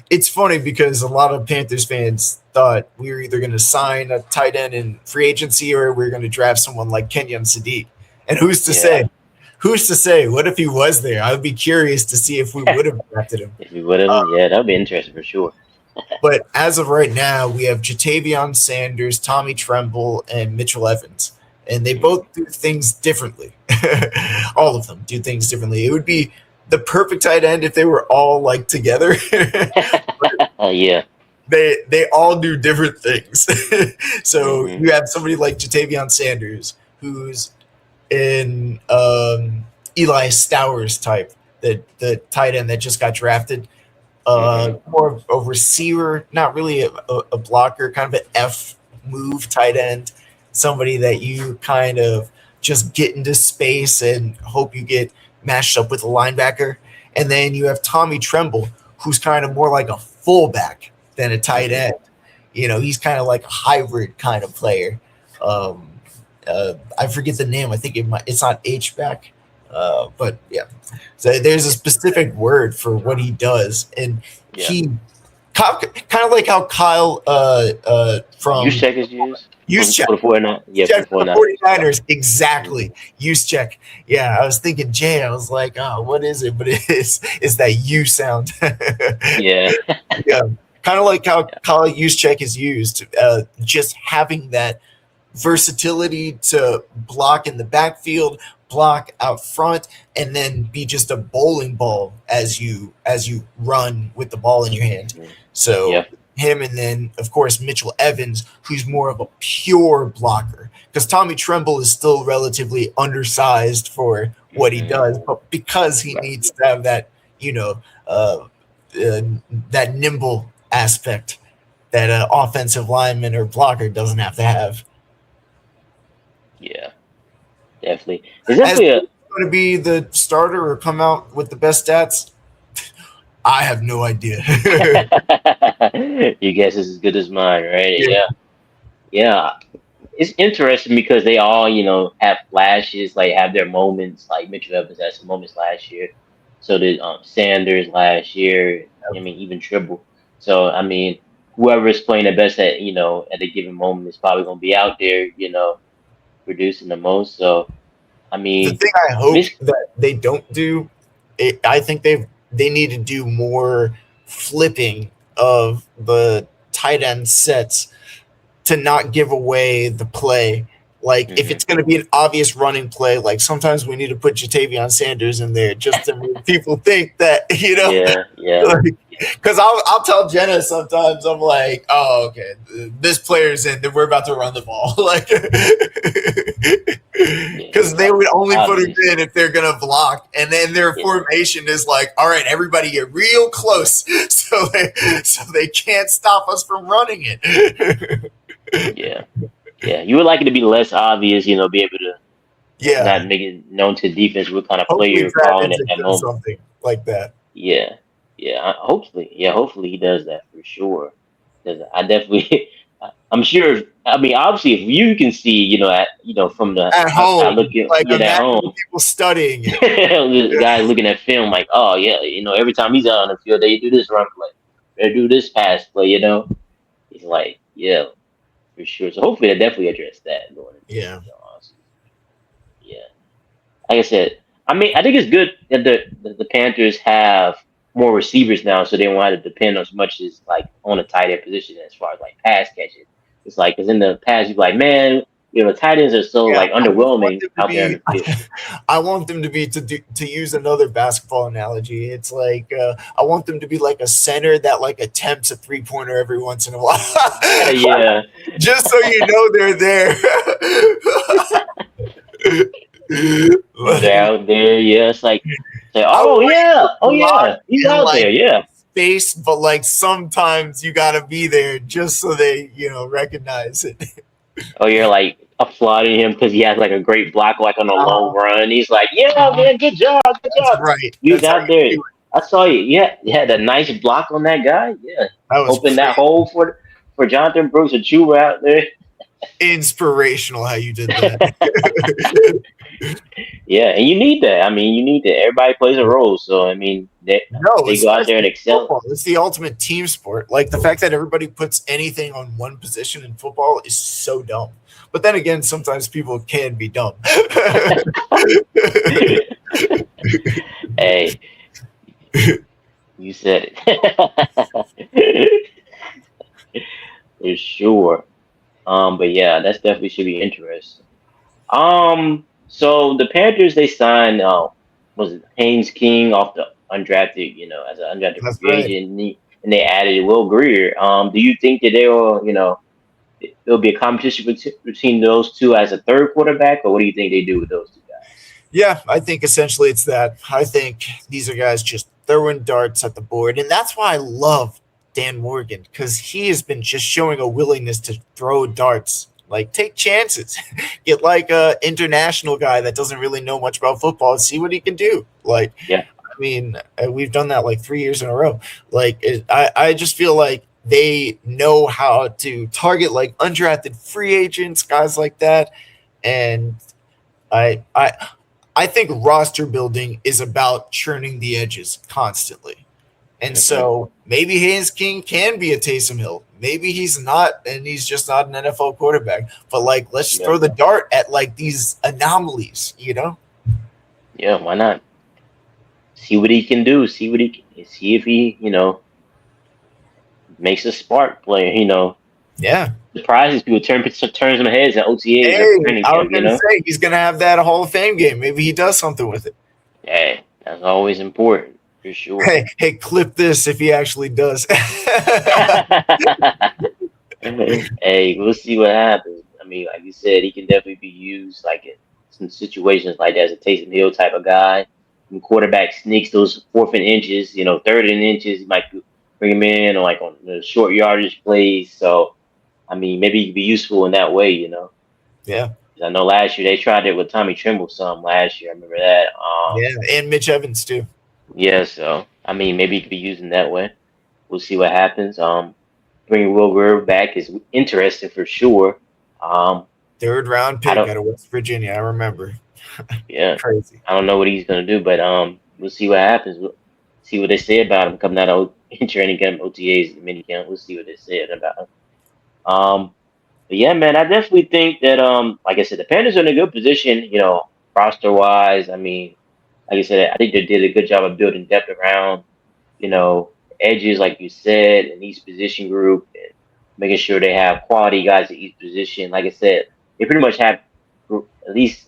It's funny because a lot of Panthers fans thought we were either going to sign a tight end in free agency or we are going to draft someone like Kenyon Sadiq. And who's to Yeah, say? Who's to say? What if he was there? I would be curious to see if we would have drafted him. if you would have, yeah, that'd be interesting for sure. But as of right now, we have Jatavion Sanders, Tommy Tremble, and Mitchell Evans. And they Mm. both do things differently. All of them do things differently. It would be the perfect tight end if they were all like together. Yeah. They all do different things. So Hmm. you have somebody like Jatavion Sanders, who's in Eli Stowers type, the tight end that just got drafted, Hmm. more of a receiver, not really a blocker, kind of an F move tight end, somebody that you kind of just get into space and hope you get matched up with a linebacker. And then you have Tommy Tremble, who's kind of more like a fullback than a tight Hmm. end. He's kind of like a hybrid kind of player. Um, I forget the name. I think it's not H back, but yeah. So there's a specific word for what he does, and Yeah. he kind of like how Kyle Use from check is used Use Check. for the 49. Yeah, for Check the for the 49ers. Yeah. 49ers. Hmm. Exactly. Use check. Yeah, I was thinking Jay. I was like, oh, what is it? But it's that U sound. Yeah. Yeah. Kind of like how Yeah. Kyle use check is used. Just having that versatility to block in the backfield, block out front, and then be just a bowling ball as you run with the ball in your hand. Hmm. So Yeah. him, and then of course Mitchell Evans, who's more of a pure blocker. Because Tommy Tremble is still relatively undersized for what he Hmm. does, but because he Right. needs to have that, you know, uh, uh, that nimble aspect that an offensive lineman or blocker doesn't have to have. Yeah. Definitely. There's As definitely a going to be the starter or come out with the best stats, I have no idea. your guess is as good as mine, right? Yeah. Yeah. Yeah. It's interesting because they all, have flashes, like have their moments. Like Mitchell Evans had some moments last year. So did Sanders last year. I mean, even Tribble. So I mean, whoever is playing the best at a given moment is probably going to be out there, producing the most. So I The mean, thing I hope Mitch. that they don't do, I think they need to do more flipping of the tight end sets to not give away the play. Like if it's going to be an obvious running play, like sometimes we need to put Jatavion Sanders in there just to make people think that Yeah. Because I'll tell Jenna sometimes I'm like, oh okay, this player's in, then we're about to run the ball, like because they would only put him in if they're gonna block, and then their formation is like, all right, everybody get real close, so they can't stop us from running it. Yeah. You would like it to be less obvious, be able to not make it known to defense what kind of play Hopefully you're calling at Travis that does moment. something like that. Yeah. Hopefully he does that for sure. Because I definitely, I'm sure. I mean, obviously, if you can see, from the At outside home, looking, like at imagine home, people studying it. the guy looking at film, like, oh yeah, every time he's out on the field, they do this run play, they do this pass play. He's like, yeah, for sure. So hopefully, they definitely address that going into Yeah. Yeah. Like I said, I mean, I think it's good that the Panthers have more receivers now, so they don't have to depend as much as like on a tight end position as far as like pass catching. It's like because in the past you're like, man, the tight ends are so Yeah, like underwhelming out there in the field. I want them to be to use another basketball analogy. It's like I want them to be like a center that like attempts a 3-pointer every once in a while. Yeah. Just so you know they're there. They're out there, yeah. It's like, oh yeah, he's out like, there, yeah. Space, but like sometimes you gotta be there just so they recognize it. Oh, you're like applauding him because he has like a great block, like on a long run. He's like, yeah, man, good job. That's right. He was That's out there. I saw you. Yeah, you had a nice block on that guy. Yeah, open that hole for Jonathan Brooks and Chuba out there. Inspirational how you did that. Yeah, and you need that. I mean, you need that. Everybody plays a role, so I mean, they go out there and excel. Football. It's the ultimate team sport. Like the fact that everybody puts anything on one position in football is so dumb. But then again, sometimes people can be dumb. Hey, you said it. For sure. But yeah, that's definitely should be interesting. So the Panthers they signed was it Haynes King off the undrafted, as an undrafted free agent, and they added Will Greer. Do you think that they will, it'll be a competition between those two as a third quarterback, or what do you think they do with those two guys? Yeah, I think essentially it's that. I think these are guys just throwing darts at the board, and that's why I love Dan Morgan, because he has been just showing a willingness to throw darts. Like, take chances. Get like a international guy that doesn't really know much about football and see what he can do. Like, yeah. I mean, we've done that like 3 years in a row. Like, I just feel like they know how to target like undrafted free agents, guys like that. And I think roster building is about churning the edges constantly. And so maybe Haynes King can be a Taysom Hill. Maybe he's not, and he's just not an NFL quarterback. But like, let's just throw the dart at like these anomalies, Yeah, why not? See what he can do. See if he, makes a spark play. Yeah. Surprises people, turns some heads at OTAs. Hey, I was gonna say he's gonna have that Hall of Fame game. Maybe he does something with it. Hey, that's always important. For sure. Hey, clip this if he actually does. Hey, we'll see what happens. I mean, like you said, he can definitely be used like in some situations like that as a Taysom Hill type of guy. When quarterback sneaks those 4th and inches, 3rd and inches, you might bring him in or like on the short yardage plays. So, I mean, maybe he could be useful in that way, Yeah. I know last year they tried it with Tommy Tremble some last year. I remember that. Yeah, and Mitch Evans too. Yeah, so I mean, maybe he could be used in that way. We'll see what happens. Bringing Will Greer back is interesting for sure. 3rd round pick out of West Virginia, I remember. Yeah, crazy. I don't know what he's gonna do, but we'll see what happens. We'll see what they say about him coming out of training camp, OTAs, minicamp. We'll see what they say about him. But yeah, man, I definitely think that like I said, the Panthers are in a good position, roster wise. I mean, like I said, I think they did a good job of building depth around, edges, like you said, in each position group. And making sure they have quality guys at each position. Like I said, they pretty much have at least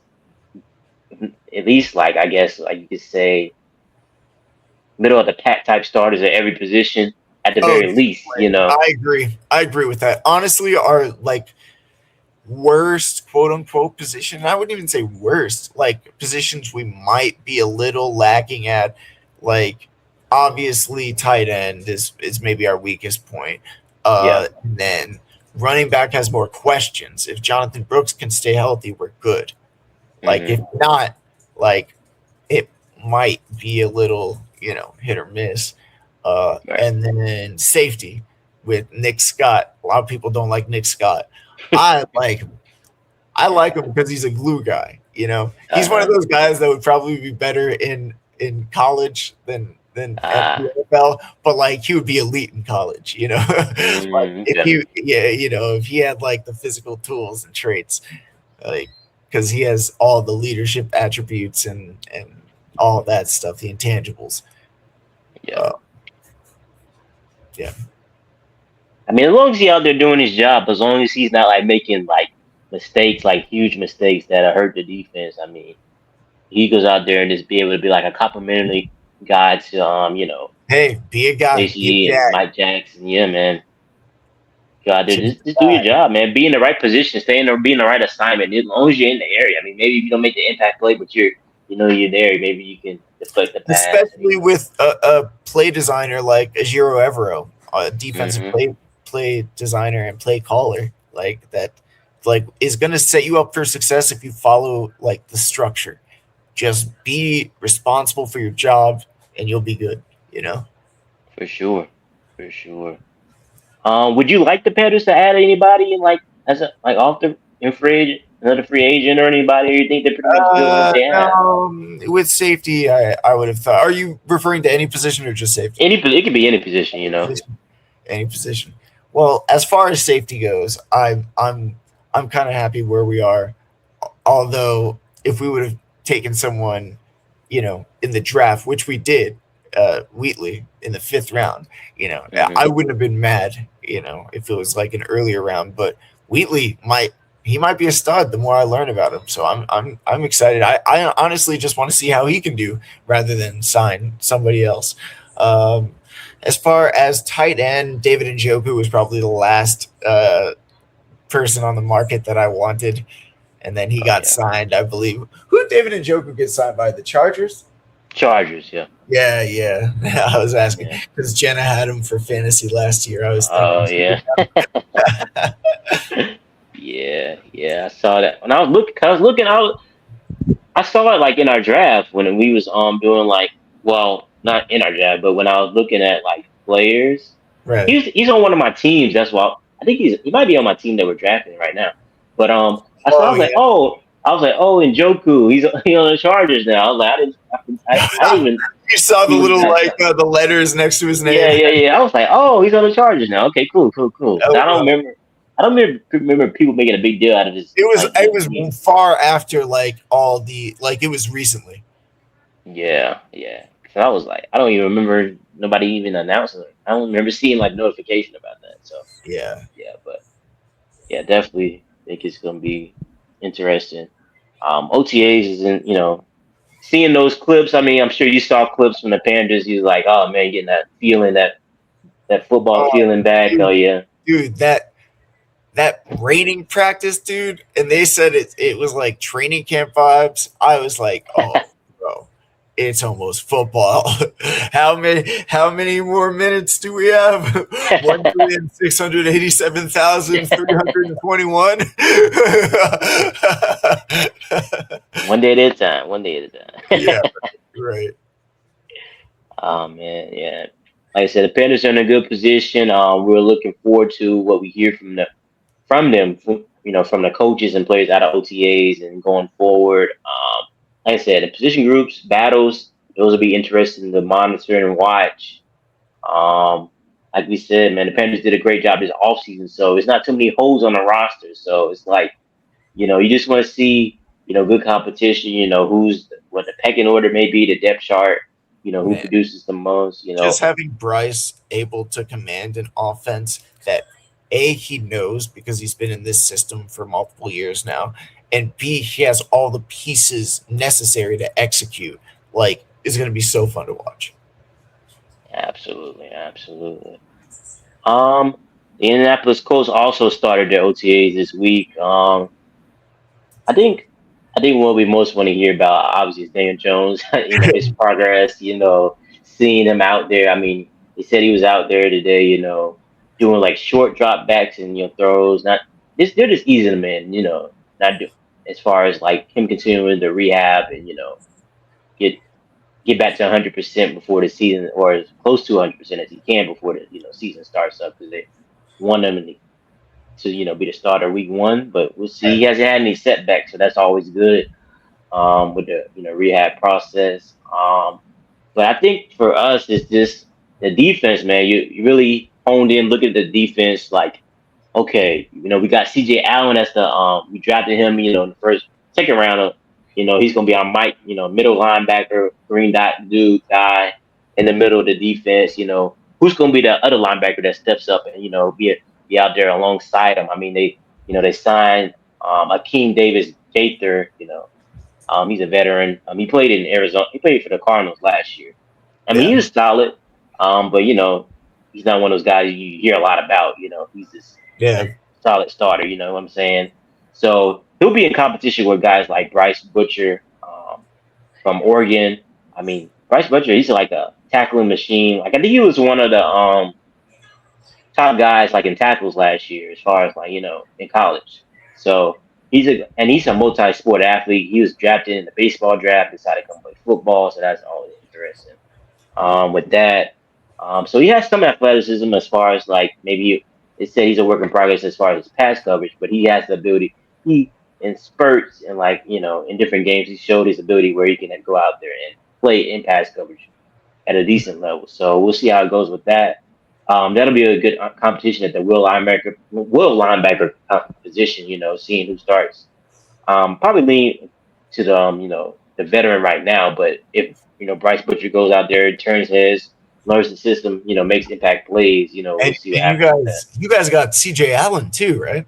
like I guess like you could say middle of the pack type starters at every position at the Oh, very least. You know. I agree. I agree with that. Honestly, our like worst quote unquote position, I wouldn't even say worst, like positions we might be a little lacking at, like obviously tight end is maybe our weakest point. Yeah. And then running back has more questions. If Jonathan Brooks can stay healthy, we're good. Like if Hmm. not, like it might be a little, hit or miss. Right. And then safety with Nick Scott. A lot of people don't like Nick Scott. I like I like him because he's a glue guy. Uh He's one of huh. those guys that would probably be better in college than at the Ah. NFL, but like he would be elite in college. Like if Okay. if he had like the physical tools and traits, like because he has all the leadership attributes and all that stuff, the intangibles. Yeah. Uh, yeah. I mean, as long as he's out there doing his job, as long as he's not like making like mistakes, like huge mistakes that hurt the defense. I mean, he goes out there and just be able to be like a complimentary guy to Hey, be a guy. Be a JC and jack. Mike Jackson. Yeah, man. Go out there, Just be just a do your guy. job, man. Be in the right position, stay in there, be in the right assignment. As long as you're in the area. I mean, maybe if you don't make the impact play, but you're there. Maybe you can deflect the pass. I Especially mean, with a play designer like Ajiro Evero, a defensive hmm play designer and play caller like that, like is going to set you up for success if you follow like the structure. Just be responsible for your job, and you'll be good. You know. for sure, for sure. Would you like the Panthers to add anybody in like as a like off the in free agent, another free agent or anybody? Or you think they're pretty much good with what they have? With safety, I would have thought. Are you referring to any position or just safety? It could be any position, you know. Position. Any position. Well, as far as safety goes, I'm kind of happy where we are. Although, if we would have taken someone, in the draft, which we did, Wheatley in the fifth round, Hmm. I wouldn't have been mad, if it was like an earlier round. But Wheatley might be a stud the more I learn about him. So I'm excited. I honestly just want to see how he can do rather than sign somebody else. Um, as far as tight end, David Njoku was probably the last person on the market that I wanted, and then he Oh got yeah, signed, I believe. Who did David Njoku get signed by? The Chargers? Chargers. Yeah, Yeah, yeah. I was asking yeah. because Jenna had him for fantasy last year. I was thinking, Oh yeah. Yeah, yeah. I saw that when I was looking. I saw it like in our draft when we was doing like well not in our draft but when I was looking at like players. right? He's on one of my teams. That's why I think he might be on my team that we're drafting right now. But I saw Oh yeah. I was like oh and Joku he's on the Chargers now. I was like I didn't even You saw the see what little kind of like the letters next to his name. yeah. I was like oh he's on the Chargers now. Okay, cool. 'Cause Oh well. I don't remember people making a big deal out of his It was like his it team. was far after like all the like it was recently. Yeah. 'Cause I was like, I don't even remember nobody even announcing it. I don't remember seeing like notification about that. So Yeah. yeah, but yeah, definitely think it's gonna be interesting. OTAs isn't, seeing those clips. I mean, I'm sure you saw clips from the Panthers. He's like, oh man, getting that feeling that football Oh, feeling back. Oh dude, yeah, dude, that rating practice, dude, and they said it was like training camp vibes. I was like, oh, bro, it's almost football. How many more minutes do we have? 1,687,321. one day at a time. One day at a Yeah, time. right. Oh man, yeah. Like I said, the Panthers are in a good position. We're looking forward to what we hear from them, from the coaches and players out of OTAs and going forward. Like I said, the position groups, battles, those will be interesting to monitor and watch. Um, like we said, man, the Panthers did a great job this offseason, so it's not too many holes on the roster. So it's like, you just want to see, good competition, what the pecking order may be, the depth chart, who Man, produces the most, just having Bryce able to command an offense that A, he knows because he's been in this system for multiple years now, and B, he has all the pieces necessary to execute. Like, it's going to be so fun to watch. Absolutely, absolutely. Um, the Indianapolis Colts also started their OTAs this week. I think I think what we most want to hear about obviously is Daniel Jones. His progress. Seeing him out there. I mean, he said he was out there today. Doing like short drop backs and throws. Not they're just easing him in. Not do, as far as like him continuing the rehab and get get back to 100% before the season, or as close to 100% as he can before the season starts up, because they want him to be the starter week 1. But we'll see. He hasn't had any setbacks, so that's always good with the rehab process. But I think for us, it's just the defense, man. You really honed in, look at the defense. Like, okay, we got C.J. Allen as the we drafted him, in the second round of, he's gonna be our middle linebacker, green dot dude guy in the middle of the defense. Who's gonna be the other linebacker that steps up and be out there alongside him. I mean, they signed Akeem Davis Gaither. He's a veteran. He played in Arizona. He played for the Cardinals last year. I mean, he was solid. But he's not one of those guys you hear a lot about. He's just Yeah. a solid starter. You know what I'm saying? So he'll be in competition with guys like Bryce Butcher from Oregon. I mean, Bryce Butcher, he's like a tackling machine. Like, I think he was one of the top guys like in tackles last year, as far as like in college. So he's a multi-sport athlete. He was drafted in the baseball draft, decided to come play football, so that's always interesting. With that, so he has some athleticism as far as like maybe it said he's a work in progress as far as his pass coverage, but he has the ability. He in spurts and like in different games, he showed his ability where he can go out there and play in pass coverage at a decent level. So we'll see how it goes with that. That'll be a good competition at the will linebacker position. Seeing who starts. Probably lean to the veteran right now. But if Bryce Butcher goes out there, turns heads, learns the system, makes impact plays, we'll And, see what and happens with that. you guys got C.J. Allen too, right?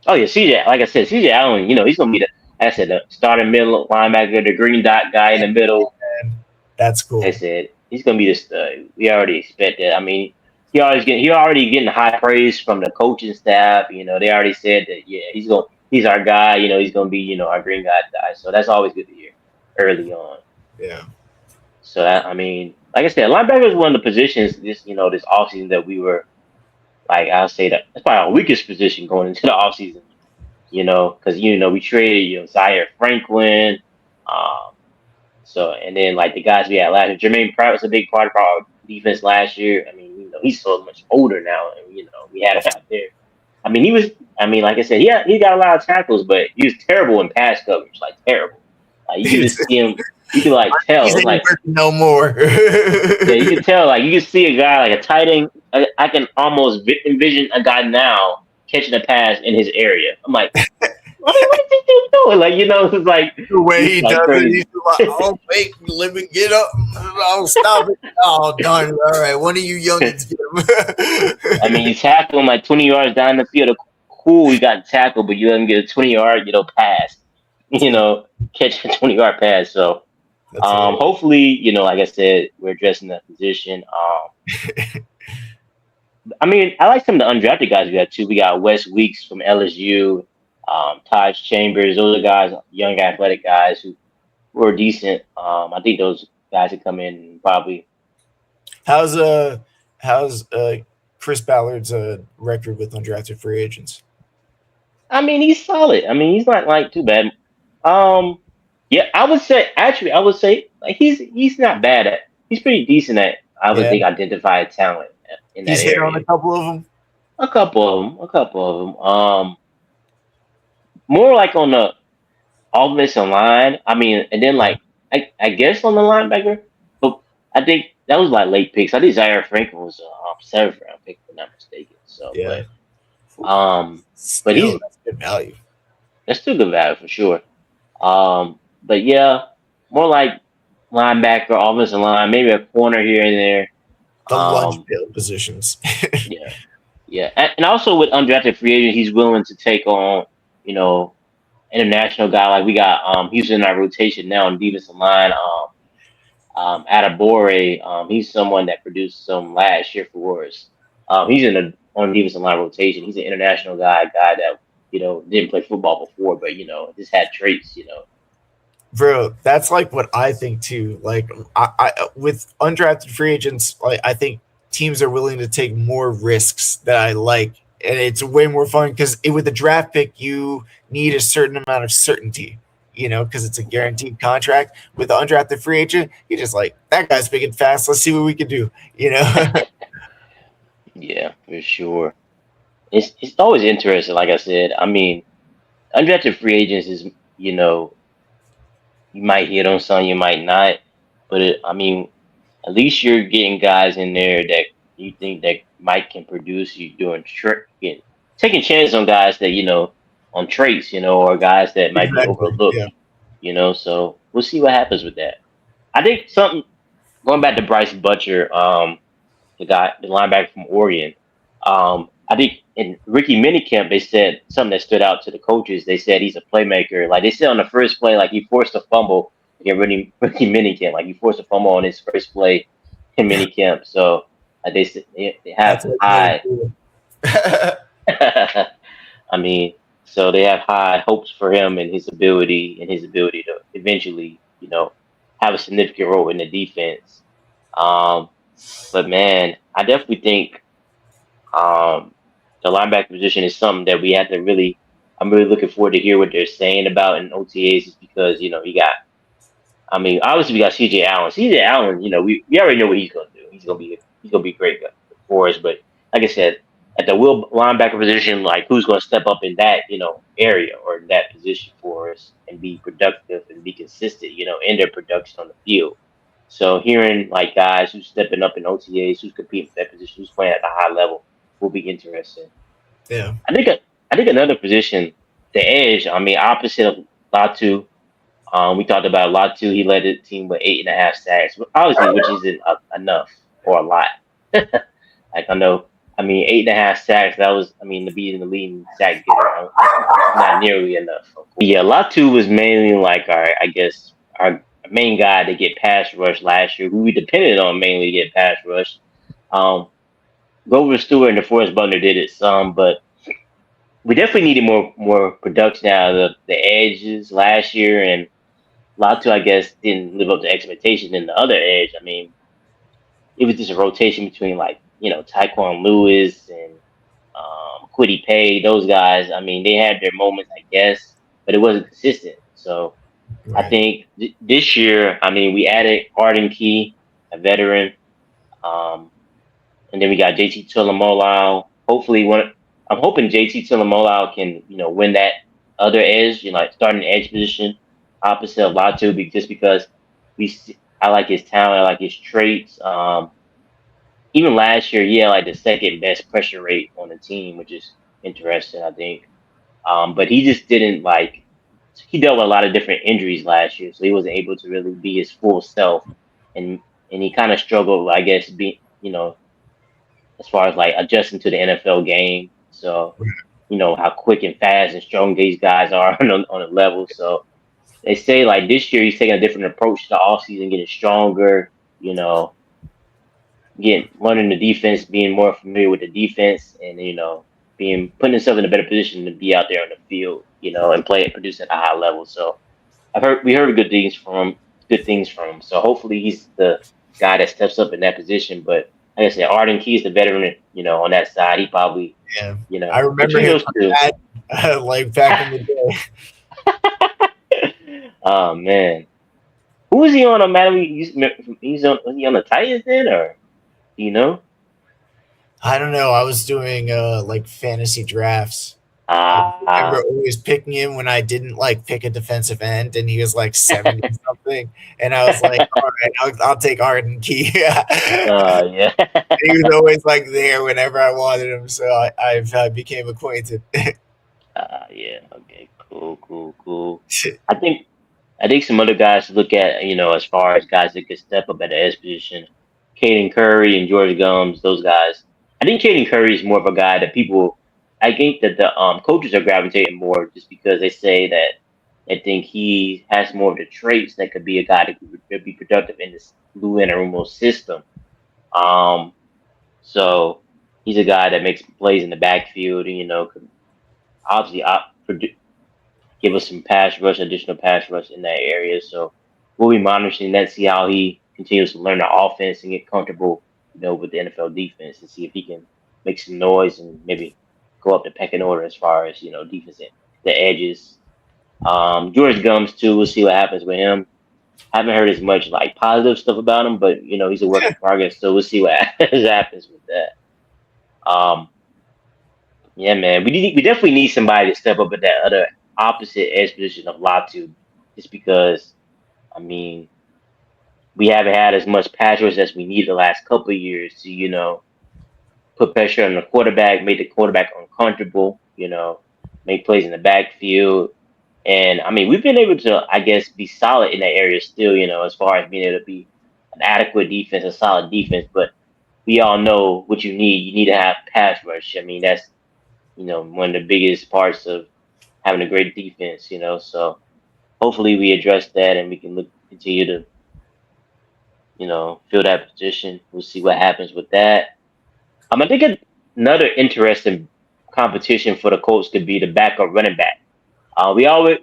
Oh yeah, CJ. Like I said, CJ Allen. He's gonna be the starting middle linebacker, the green dot guy in the middle. And that's I cool. said he's gonna be the stud. We already expect that. I mean, he already getting high praise from the coaching staff. They already said that he's our guy. He's gonna be our green guy. So that's always good to hear early on. Yeah. So I mean, like I said, linebacker is one of the positions this offseason that we were like, I'll say that's probably our weakest position going into the offseason. Because we traded Zaire Franklin. Um, so, and then like the guys we had last year, Jermaine Pratt was a big part of our defense last year. I mean, he's so much older now, and we had him out there. I mean, he was. I mean, like I said, he got a lot of tackles, but he was terrible in pass coverage, like terrible. Like you could just see him. You could like tell. He's It's like no more. yeah, you could tell. Like you could see a guy like a tight end. I can almost envision a guy now catching a pass in his area. I'm like, what is this dude doing? Like it's like The way he like does it, crazy. he's like, "Oh wait, let me get up! Oh, stop it! Oh, darn it! All right, one of you youngins get I mean, him." you tackle him like 20 yards down the field. Cool, you got tackled, but you let him get a 20-yard, pass. Catch a 20-yard pass. So, That's hilarious. hopefully, like I said, we're addressing that position. I mean, I like some of the undrafted guys we got too. We got Wes Weeks from LSU, Taj Chambers. Those are guys, young athletic guys who are decent. I think those guys would come in and probably. How's Chris Ballard's record with undrafted free agents? I mean, he's solid. I mean, he's not like too bad. Um, yeah, I would say like he's not bad at. He's pretty decent at. I would Yeah, think identify talent in that he's hit on area. a couple of them. A couple of them. More like on the offensive line. I mean, and then Yeah, like I guess on the linebacker, but I think that was like late picks. I think Zaire Franklin was a seventh round pick, if I'm not mistaken. So, yeah. um, but Still, he's that's good value. that's still good value for sure. But yeah, more like linebacker, offensive line, maybe a corner here and there. The lunch Um, pail positions. yeah, Yeah, and also with undrafted free agent, he's willing to take on, you know, international guy like we got. He's in our rotation now on defensive line. Adabore. He's someone that produced some last year for us. He's in the on defensive line rotation. He's an international guy that didn't play football before, but just had traits. Bro, that's like what I think too. Like, with undrafted free agents, like I think teams are willing to take more risks that I like, and it's way more fun because with a draft pick, you need a certain amount of certainty. Because it's a guaranteed contract. With an undrafted free agent, you're just like, that guy's big and fast. Let's see what we can do. Yeah, for sure. It's always interesting. Like I said, I mean, undrafted free agents is you know you might hit on some, you might not, but I mean, at least you're getting guys in there that you think that Mike can produce. You doing taking chances on guys that on traits, or guys that might be Exactly. overlooked. Yeah. So we'll see what happens with that. I think something going back to Bryce Butcher, the linebacker from Oregon. I think in Ricky Minicamp, they said something that stood out to the coaches. They said he's a playmaker. Like they said on the first play, like he forced a fumble against Ricky Minicamp. Like he forced a fumble on his first play in Minicamp. So they said they have That's like really high. cool. I mean, so they have high hopes for him and his ability to eventually, have a significant role in the defense. Um, but man, I definitely think um, the linebacker position is something that we have to really. I'm really looking forward to hear what they're saying about in OTAs, just because you got. I mean, obviously we got CJ Allen. CJ Allen, we already know what he's going to do. He's gonna be great for us. But like I said, at the will linebacker position, like who's going to step up in that area or in that position for us and be productive and be consistent, in their production on the field. So hearing like guys who's stepping up in OTAs, who's competing for that position, who's playing at a high level, will be interesting. Yeah. I think I think another position, the edge. I mean, opposite of Latu. We talked about Latu. He led the team with 8.5 sacks, obviously, which isn't enough or a lot. Like I know, I mean, 8.5 sacks. That was, I mean, to be in the leading sack getter, it's not nearly enough. Yeah, Latu was mainly like I guess our main guy to get pass rush last year, who we depended on mainly to get pass rush. Um, Grover Stewart and DeForest Buckner did it some, but we definitely needed more production out of the edges last year, and Latu, I guess, didn't live up to expectations in the other edge. I mean, it was just a rotation between like Tyquan Lewis and Quiddy Pay. Those guys, I mean, they had their moments, I guess, but it wasn't consistent. So I Right. think this year, I mean, we added Arden Key, a veteran, um, and then we got JT Tullamolau. Hopefully, I'm hoping JT Tullamolau can win that other edge, like starting the edge position opposite of Latu, just because I like his talent, I like his traits. Even last year, he had like the second best pressure rate on the team, which is interesting, I think. But he just didn't like. He dealt with a lot of different injuries last year, so he wasn't able to really be his full self, and he kind of struggled, I guess, as far as like adjusting to the NFL game. So, how quick and fast and strong these guys are on a level. So they say like this year he's taking a different approach to the offseason, getting stronger, you know, getting learning the defense, being more familiar with the defense, and being putting himself in a better position to be out there on the field, and play and produce at a high level. So we heard good things from him. So hopefully he's the guy that steps up in that position. But like I said, Arden Key is the veteran, on that side. He probably, Yeah. I remember between him those two. like back in the day. Oh man, who was he on? Man, was he on the Titans then, or do you know? I don't know. I was doing like fantasy drafts. I remember Ah, always picking him when I didn't like pick a defensive end, and he was like 70 something, and I was like, all right, I'll take Arden Key. yeah. He was always like there whenever I wanted him, so I've became acquainted. Yeah. Okay. Cool. Cool. Cool. I think I think some other guys to look at, as far as guys that could step up at the edge position, Caden Curry and George Gums, those guys. I think Caden Curry is more of a guy that people. I think that the coaches are gravitating more just because they say that they think he has more of the traits that could be a guy that could be productive in this Lou Anarumo system. Um, so he's a guy that makes plays in the backfield, and could obviously give us some pass rush, additional pass rush in that area. So we'll be monitoring that, see how he continues to learn the offense and get comfortable, with the NFL defense, and see if he can make some noise and maybe go up the pecking order as far as defense at the edges. George Gums too. We'll see what happens with him. Haven't heard as much like positive stuff about him, but he's a work in progress. So we'll see what happens with that. Um, yeah, man, we definitely need somebody to step up at that other opposite edge position of Latu, just because I mean we haven't had as much pass rush as we need the last couple of years to put pressure on the quarterback, make the quarterback uncomfortable, make plays in the backfield, and I mean we've been able to I guess be solid in that area still, as far as being able to be an adequate defense, a solid defense, but we all know what you need. You need to have pass rush. I mean that's one of the biggest parts of having a great defense, So hopefully we address that and we can continue to, fill that position. We'll see what happens with that. I think another interesting competition for the Colts could be the backup running back. We already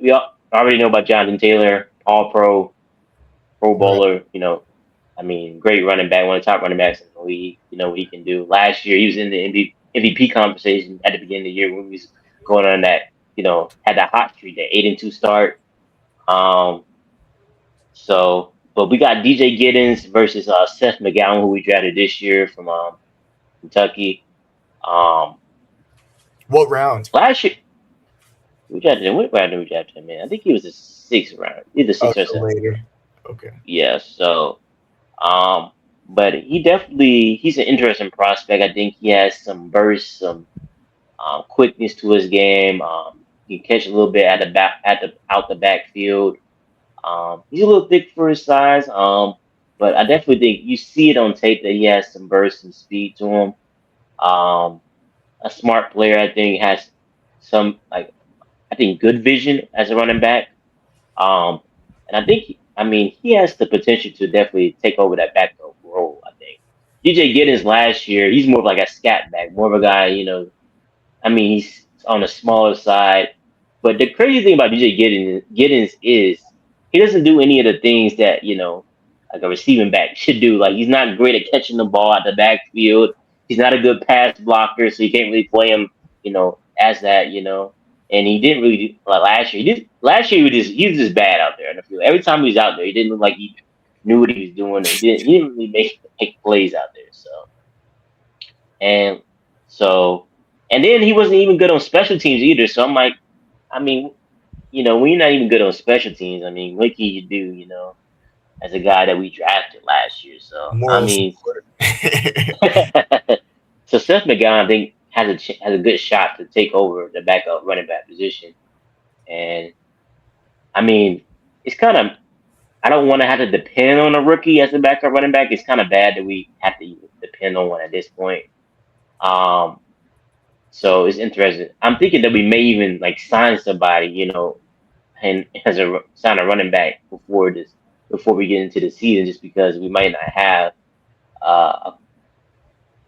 know about Jonathan Taylor, All Pro Right. Bowler. I mean, great running back, one of the top running backs in the league. You know what he can do. Last year, he was in the MVP conversation at the beginning of the year when we was going on that. Had that hot streak, that 8-2 start. Um, but we got DJ Giddens versus Seth McGowan, who we drafted this year from Kentucky. Um, What round? Last year we drafted him. What round did we draft him in? I think he was the sixth round, either Oh, sixth or so seventh. later. Okay. Yeah. So, but he's an interesting prospect. I think he has some burst, some quickness to his game. He can catch a little bit at the back, out the backfield. He's a little thick for his size. But I definitely think you see it on tape that he has some burst and speed to him. Um, a smart player, I think, has some I think good vision as a running back. Um, and I mean, he has the potential to definitely take over that backup role. I think DJ Giddens last year, he's more of like a scat back, more of a guy. I mean, he's on the smaller side. But the crazy thing about DJ Giddens is he doesn't do any of the things that like a receiving back should do. Like he's not great at catching the ball at the backfield. He's not a good pass blocker, so you can't really play him, as that. And he didn't really like last year. Last year he was just bad out there in the field. Every time he was out there, he didn't look like he knew what he was doing. And he didn't really make plays out there. And so and then he wasn't even good on special teams either. So I'm like, I mean, when you're not even good on special teams, I mean, what can you do? As a guy that we drafted last year. So I Moral mean, support. so Seth McGowan I think has a good shot to take over the backup running back position. And I mean, it's kind of I don't want to have to depend on a rookie as a backup running back. It's kind of bad that we have to even depend on one at this point. Um, so it's interesting. I'm thinking that we may even like sign somebody, and sign a running back before we get into the season, just because we might not have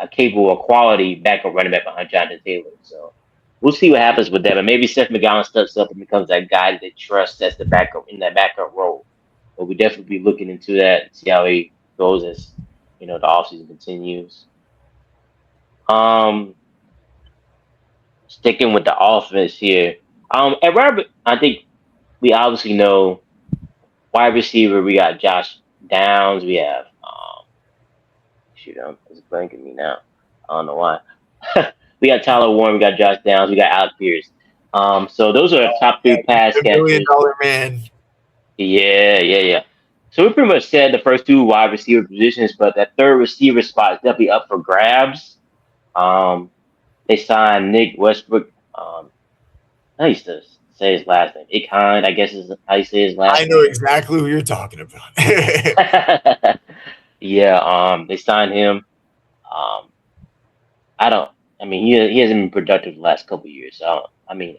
a capable or quality backup running back behind Jonathan Taylor. So we'll see what happens with that. But maybe Seth McGowan steps up and becomes that guy that they trust as the backup in that backup role. But we definitely be looking into that and see how he goes as the offseason continues. Um, Sticking with the offense here. At Robert, I think we obviously know wide receiver. We got Josh Downs. We have shoot, it's blanking me now. I don't know why. We got Tyler Warren. We got Josh Downs. We got Alec Pierce. So those are our top three pass The $1 million catchers. man. Yeah. So we pretty much said the first two wide receiver positions, but that third receiver spot is definitely up for grabs. They signed Nick Westbrook. I used to say his last name. Ikhind, I guess is how you say his last I name. know exactly who you're talking about. Yeah, they signed him. Um, I don't. I mean, he hasn't been productive the last couple of years. So I mean,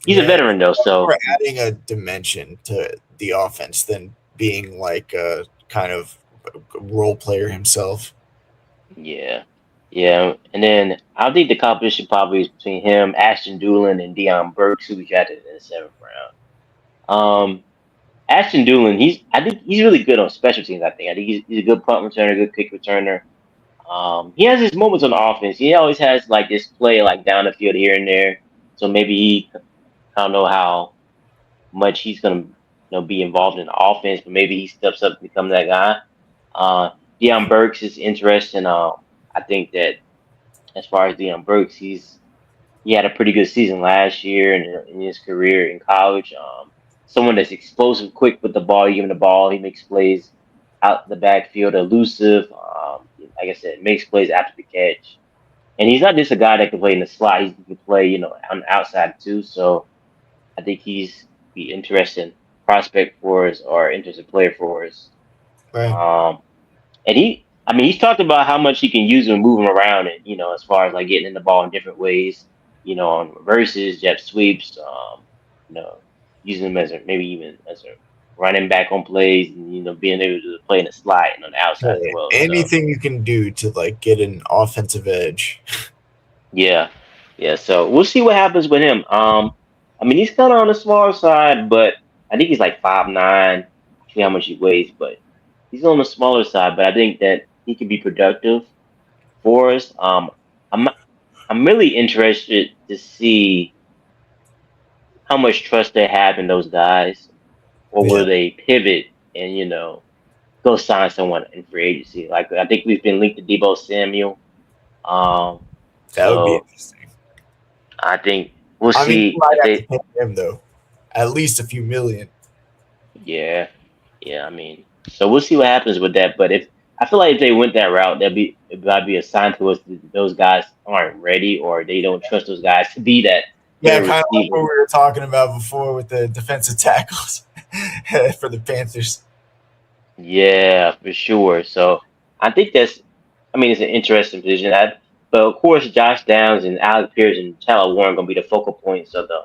he's a Yeah, veteran though. we're So adding a dimension to the offense than being like a kind of role player himself. yeah, yeah. And then I think the competition probably is between him, Ashton Doolin, and Deion Burks, who we drafted in the seventh round. Ashton Doolin, I think he's really good on special teams. I think he's a good punt returner, good kick returner. He has his moments on the offense. He always has like this play like down the field here and there. So maybe I don't know how much he's gonna be involved in the offense, but maybe he steps up to become that guy. Uh, Deion Burks is interesting. I think that as far as Deion Burks, he had a pretty good season last year in his career in college. Someone that's explosive, quick with the ball. You give him the ball, he makes plays out the backfield, elusive. Like I said, makes plays after the catch. And he's not just a guy that can play in the slot. He can play, on the outside too. So I think he's be interesting prospect for us or interesting player for us. Right. Um, and he's talked about how much he can use him, move him around, and as far as like getting in the ball in different ways, on reverses, jet sweeps, you know, using him as maybe even as a running back on plays, and being able to play in the slot and on the outside as Right. well. So Anything you can do to like get an offensive edge. yeah, yeah. So we'll see what happens with him. I mean, he's kind of on the smaller side, but I think he's like 5'9". I forget how much he weighs, but he's on the smaller side. But I think that he can be productive for us. I'm I'm really interested to see how much trust they have in those guys, or Yeah, will they pivot and go sign someone in free agency? Like I think we've been linked to Debo Samuel. that would be So interesting. I think we'll I mean, you see might if have to they. pay him though, at least a few million. Yeah, yeah. I mean, so we'll see what happens with that. But if I feel like if they went that route, that'd be a sign to us that those guys aren't ready or they don't trust those guys to be that Yeah, third kind of like what receiver. we were talking about before with the defensive tackles for the Panthers. Yeah, for sure. So I think I mean, it's an interesting position. But of course, Josh Downs and Alec Pierce and Tyler Warren going to be the focal points of the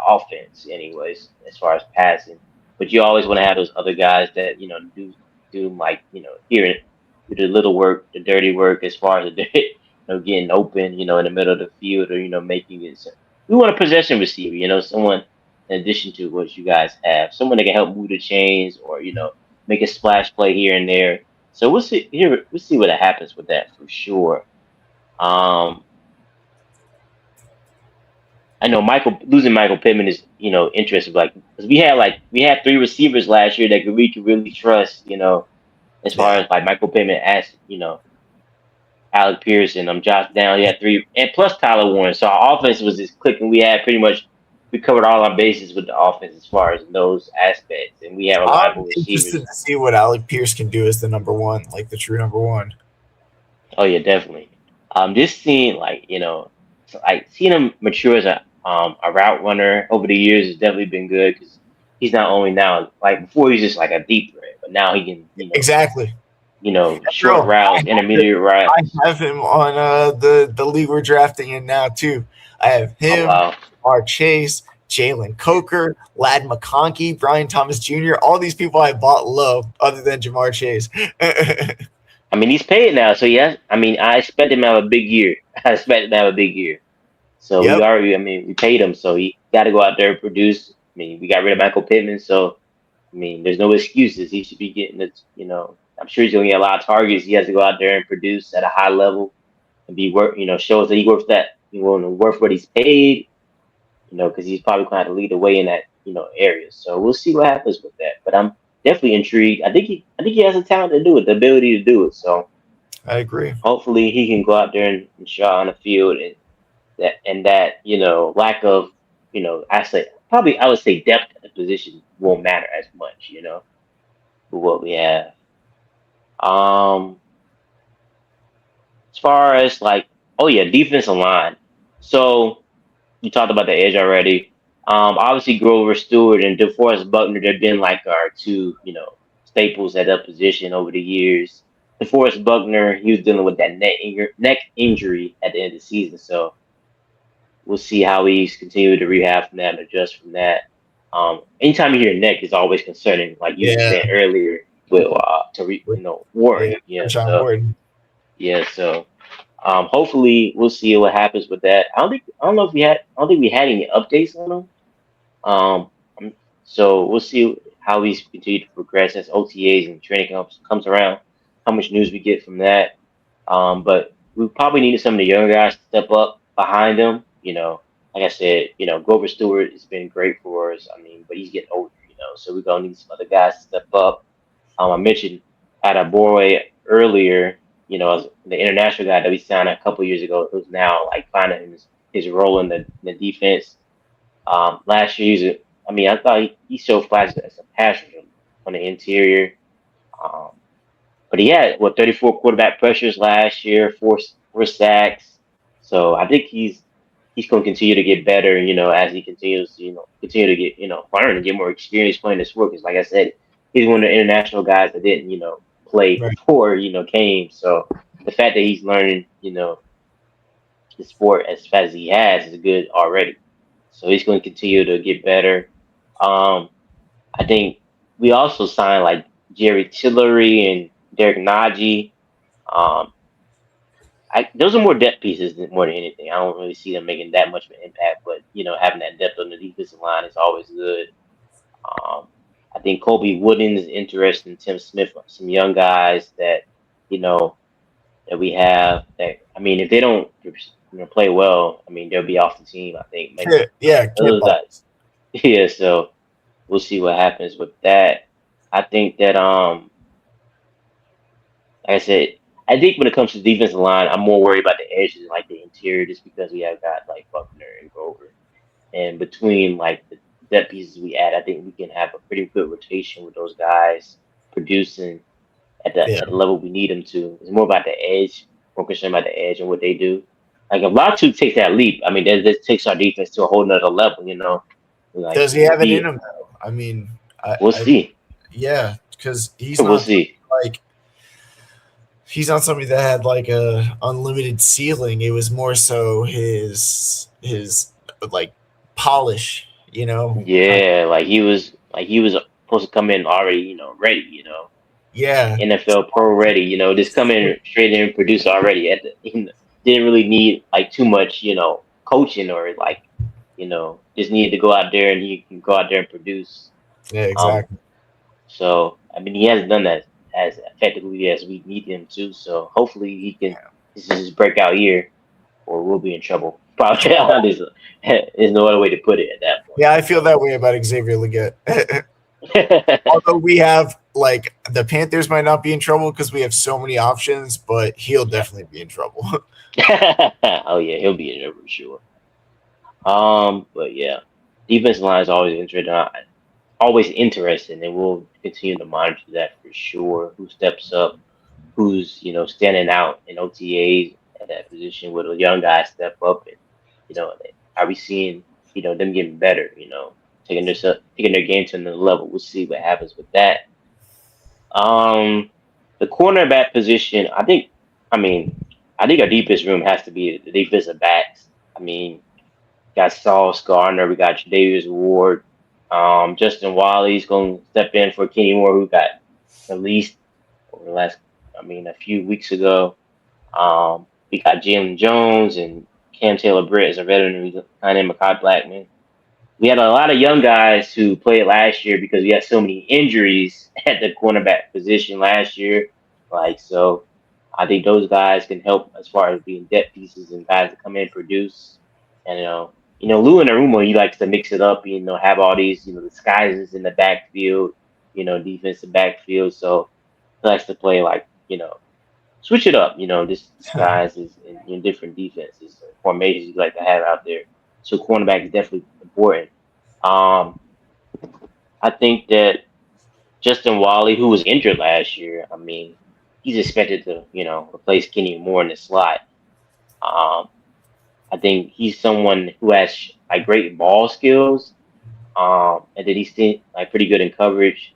offense, anyways, as far as passing. But you always want to have those other guys that do like do the little work, the dirty work, as far as the getting open, in the middle of the field, or making it. So we want a possession receiver, someone in addition to what you guys have, someone that can help move the chains, or make a splash play here and there. So we'll see here. We'll see what happens with that for sure. Um, I know Michael losing Michael Pittman is interesting, like because we had three receivers last year that we could really trust. As far Yeah, as like Michael Pittman, as Alec Pearson, Josh Down. He had three, and plus Tyler Warren. So our offense was just clicking. We covered all our bases with the offense as far as those aspects, and we have reliable I'm interested receivers. to see what Alec Pierce can do as the number one, like the true number one. Oh yeah, definitely. Just seeing like like seeing him mature as a route runner over the years has definitely been good because he's not only now like before he's just like a deep threat, but now he can Exactly. short Bro, routes, intermediate I routes. have him on the league we're drafting in now too. I have Oh him, wow. Mark Chase, Jalen Coker, Lad McConkey, Brian Thomas Jr. All these people I bought low, other than Jamar Chase. I mean he's paid now, so yes. I mean I expect him to have a big year. I expect him to have a big year. So we Yep. already, I mean, we paid him, so he got to go out there and produce. I mean, we got rid of Michael Pittman, so I mean, there's no excuses. He should be getting it. I'm sure he's going to get a lot of targets. He has to go out there and produce at a high level and be worth. Shows that he worth that. Worth what he's paid. Because he's probably going to have to lead the way in that area. So we'll see what happens with that. But I'm definitely intrigued. I think he has the talent to do it, the ability to do it. So I agree. hopefully he can go out there and show on the field and that lack of I would say depth at the position won't matter as much for what we have. Um, as far as like, oh yeah, defensive line. So you talked about the edge already. Obviously Grover Stewart and DeForest Buckner, they've been like our two staples at that position over the years. DeForest Buckner, he was dealing with that neck injury at the end of the season. So we'll see how he's continued to rehab from that and adjust from that. Anytime you hear neck, is always concerning, like you were Yeah, saying earlier with with, Ward. yeah, Yeah, John so Ward. hopefully we'll see what happens with that. I don't think we had any updates on him. Um, so we'll see how he's continued to progress as OTAs and training comes around. How much news we get from that. But we probably needed some of the younger guys to step up behind him. Like I said, Grover Stewart has been great for us. I mean, but he's getting older. So we're gonna need some other guys to step up. I mentioned Attaboy earlier. As the international guy that we signed a couple years ago, who's now like finding his role in the defense. Last year, I thought he showed flashes as a passer on the interior. Um, but he had 34 quarterback pressures last year, four sacks. So I think he's going to continue to get better, as he continues, continue to get, learn and get more experience playing this sport. Because like I said, he's one of the international guys that didn't, play Right. before, came. So the fact that he's learning, the sport as fast as he has is good already. So he's going to continue to get better. Um, I think we also signed like Jerry Tillery and Derek Najee. Um, those are more depth pieces more than anything. I don't really see them making that much of an impact, but having that depth on the defensive line is always good. Um, I think Kobe Wooden is interesting. Tim Smith, some young guys that you know that we have. That I mean, if they don't play well, I mean they'll be off the team. I think maybe Yeah, Kip those guys. Balls. Yeah, so we'll see what happens with that. I think that like I said, I think when it comes to the defensive line, I'm more worried about the edges and like the interior, just because we have got like Buckner and Grover, and between like the depth pieces we add, I think we can have a pretty good rotation with those guys producing at the Yeah, at the level we need them to. It's more about the edge, more concerned about the edge and what they do. Like if Latu takes that leap, I mean that takes our defense to a whole nother level. Like does he we'll have it in be, him though? I mean, we'll see, yeah, because he's we'll not see. like he's not somebody that had like a unlimited ceiling. It was more so his like polish, kind of. Yeah, like he was supposed to come in already, ready, Yeah, NFL pro ready, just come in straight in and produce already. Didn't really need like too much, coaching or like, just needed to go out there and he can go out there and produce. yeah, Um, exactly. so I mean, he hasn't done that as effectively as we need him to. So hopefully he can. This is his breakout year, or we'll be in trouble. Probably there's no other way to put it at that point. Yeah, I feel that way about Xavier Leggett. Although we have like the Panthers might not be in trouble because we have so many options, but he'll Yeah. definitely be in trouble. Oh yeah, he'll be in there for sure. But yeah, defensive line is always interesting, and we'll continue to monitor that for sure. Who steps up, who's standing out in OTAs at that position, where the young guys step up, and are we seeing them getting better? Taking their game to another level. We'll see what happens with that. Um, the cornerback position, I mean, I think our deepest room has to be the defensive backs. I mean, got Sauce Gardner, we got Davis Ward, Justin Wiley's going to step in for Kenny Moore, who got released over the last, a few weeks ago. We got Jalen Jones and Cam Taylor Britt as a veteran, who's kind of Makai Blackman. We had a lot of young guys who played last year because we had so many injuries at the cornerback position last year. Like, so I think those guys can help as far as being depth pieces and guys that come in and produce. And, Lou and Arumo, he likes to mix it up, have all these, disguises in the backfield, defensive backfield. So he likes to play like, switch it up, just disguises in different defenses, formations you like to have out there. So cornerback is definitely important. Um, I think that Justin Wally, who was injured last year, I mean, he's expected to, replace Kenny Moore in the slot. Um, I think he's someone who has like great ball skills, and that he's like pretty good in coverage.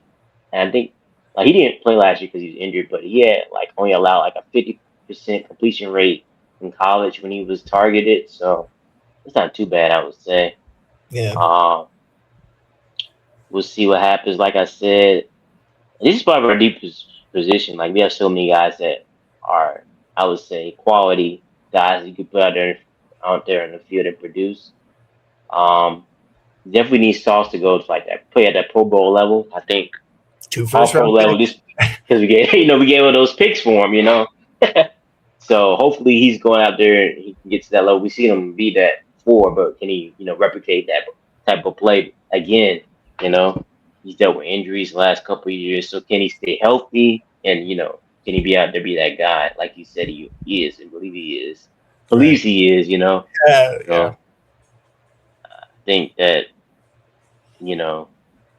And I think Like he didn't play last year because he was injured, but he had like only allowed like a 50% completion rate in college when he was targeted. So it's not too bad, I would say. Yeah. Um, we'll see what happens. Like I said, this is probably our deepest position. Like we have so many guys that are, I would say, quality guys you could put out there in the field and produce. Um, definitely need Sauce to go to like that play at that Pro Bowl level. I think Two all first pro round level picks. just because we gave we gave all those picks for him. So hopefully he's going out there and he can get to that level. We've seen him be that before, but can he replicate that type of play again? You know, he's dealt with injuries the last couple of years, so can he stay healthy and can he be out there be that guy like you said he is and believe he is Right. believes he is? Yeah. Yeah. So I think that you know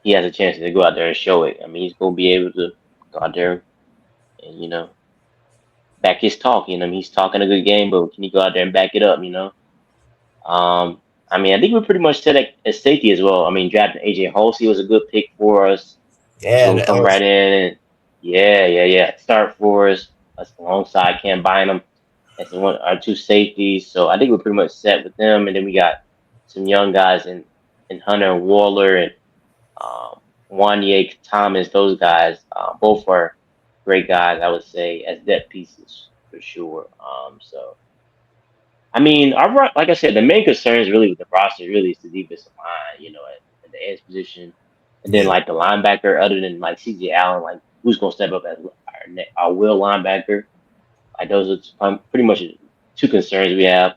he has a chance to go out there and show it. I mean, he's gonna be able to go out there and back his talk. He's talking a good game, but can he go out there and back it up? Um, I mean, I think we're pretty much set at safety as well. I mean, drafting AJ Halsey was a good pick for us. He's Yeah. And gonna come right in and yeah, start for us alongside Cam Bynum as one our two safeties. So I think we're pretty much set with them. And then we got some young guys in Hunter and Waller and um, Wanye Thomas. Those guys both are great guys, I would say, as depth pieces for sure. So I mean, like I said, the main concern is really with the roster really is the defensive line, at the edge position, and then yeah. like the linebacker, other than like CJ Allen, like who's gonna step up as our will linebacker? Like those are pretty much two concerns we have.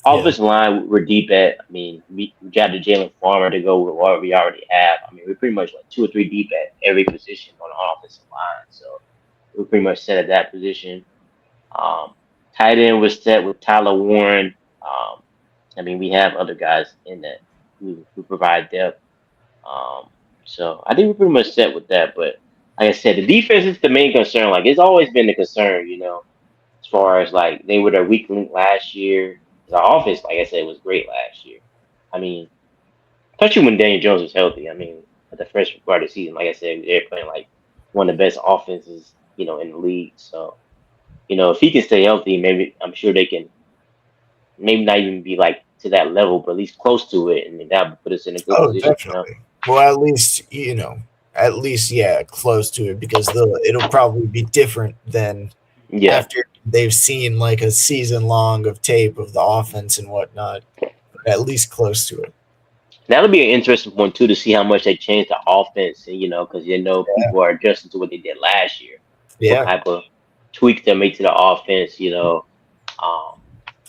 Yeah. Offensive line, we're deep at. I mean, we drafted Jalen Farmer to go with what we already have. I mean, we're pretty much like two or three deep at every position on the offensive line, so we're pretty much set at that position. Um, tight end was set with Tyler Warren. Um, I mean, we have other guys in that who provide depth. Um, so I think we're pretty much set with that. But like I said, the defense is the main concern. Like it's always been the concern, as far as like they were their weak link last year. The offense, like I said, was great last year. I mean, especially when Daniel Jones was healthy. I mean, at the first part of the season, like I said, they're playing like one of the best offenses, in the league. So if he can stay healthy, maybe I'm sure they can maybe not even be like to that level, but at least close to it, and that would put us in a good Oh, position. definitely. Well, at least yeah, close to it because it'll probably be different than Yeah, after they've seen like a season long of tape of the offense and whatnot. But at least close to it. that'll be an interesting one too to see how much they changed the offense, and because people are adjusting to what they did last year. What Yeah. type of tweaks they make to the offense, um,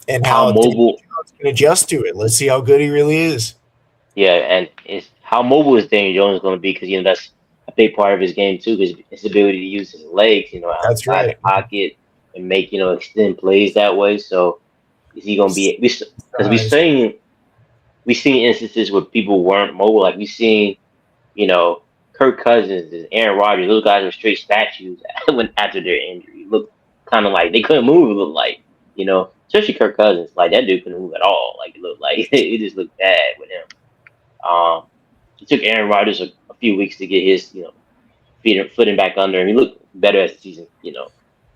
And how how Daniel mobile, Jones can adjust to it. Let's see how good he really is. yeah, and it's how mobile is Daniel Jones going to be because that's a big part of his game too, because his ability to use his legs, That's outside the right. pocket and make extend plays that way. So is he going to be? Because Guys. we seen instances where people weren't mobile. Like we seen, you know, Kirk Cousins and Aaron Rodgers. Those guys were straight statues when after their injury. Looked kind of like they couldn't move. It looked like, especially Kirk Cousins. Like that dude couldn't move at all. Like it looked like it just looked bad with him. It took Aaron Rodgers a few weeks to get his, footing back under him. He looked better as the season,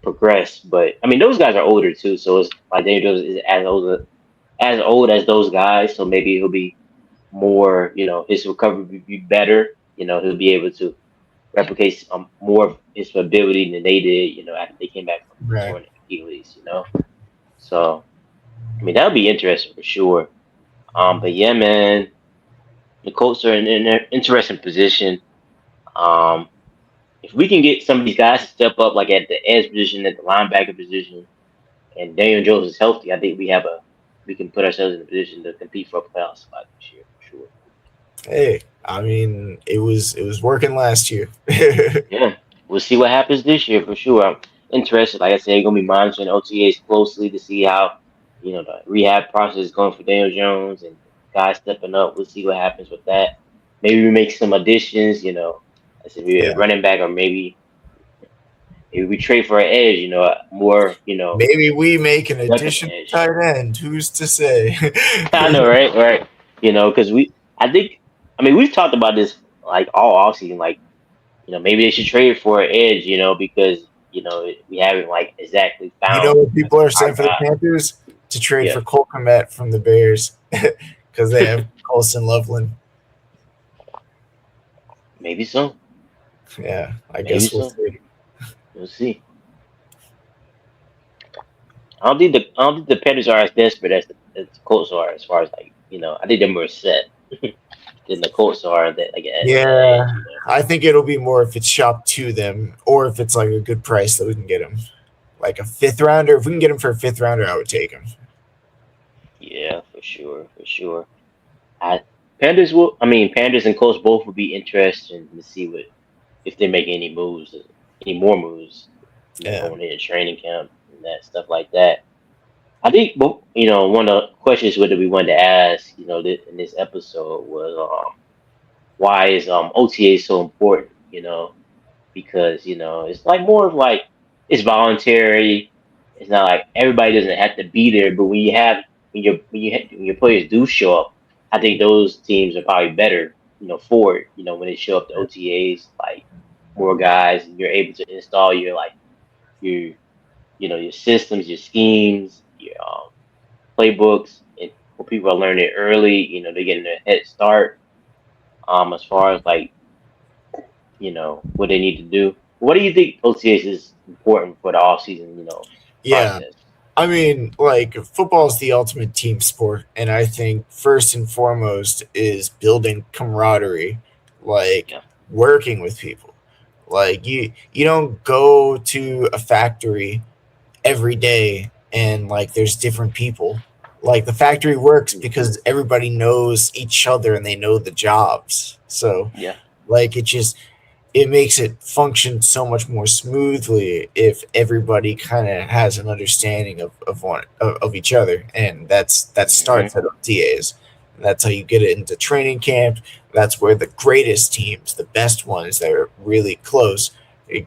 progressed. But I mean, those guys are older too. So it's like Daniel Jones is as old as those guys. So maybe he'll be more, his recovery will be better. He'll be able to replicate more of his ability than they did, after they came back from Right. torn Achilles. So, I mean, that'll be interesting for sure. But yeah, man, the Colts are in an interesting position. Um, if we can get some of these guys to step up, like at the edge position, at the linebacker position, and Daniel Jones is healthy, I think we can put ourselves in a position to compete for a playoff spot this year for sure. Hey, I mean, it was working last year. Yeah, we'll see what happens this year for sure. I'm interested. Like I said, gonna be monitoring OTAs closely to see how the rehab process is going for Daniel Jones and guys stepping up. We'll see what happens with that. Maybe we make some additions. I said maybe a Yeah. running back or maybe we trade for an edge. A more Maybe we make an weapon addition edge. tight end. Who's to say? I know, right? Right. Because I think, I mean, we've talked about this like all offseason. Like maybe they should trade for an edge, because we haven't like exactly You know found what people are our saying for the guy. Panthers? To trade Yeah, for Cole Kmet from the Bears because they have Colson Loveland. maybe so. Yeah, I Maybe guess we'll so. see. We'll see. I don't think the Panthers are as desperate as the Colts are as far as like I think they're more set than the Colts are that like at that edge. Yeah, I think it'll be more if it's shopped to them or if it's like a good price that we can get him. Like a fifth rounder. If we can get him for a fifth rounder, I would take him. Yeah, for sure, for sure. I Panthers and Colts both would be interesting to see what if they make any more moves, Yeah. going into training camp and that stuff like that. I think, one of the questions that we wanted to ask, in this episode was, why is OTA so important? Because it's like more of like it's voluntary. It's not like everybody doesn't have to be there, but when your players do show up, I think those teams are probably better, for it. When they show up to OTAs, like more guys, and you're able to install your your systems, your schemes, your playbooks, and when people are learning it early, they're getting a head start. As far as like what they need to do. What do you think OTS is important for the off season, Yeah. process? I mean, like, football is the ultimate team sport. And I think first and foremost is building camaraderie, like Yeah. working with people. Like, you don't go to a factory every day and like there's different people. Like the factory works Hmm. because everybody knows each other and they know the jobs. So Yeah. like it makes it function so much more smoothly if everybody kind of has an understanding of each other, and that Hmm. starts at OTAs. That's how you get it into training camp. That's where the greatest teams, the best ones that are really close,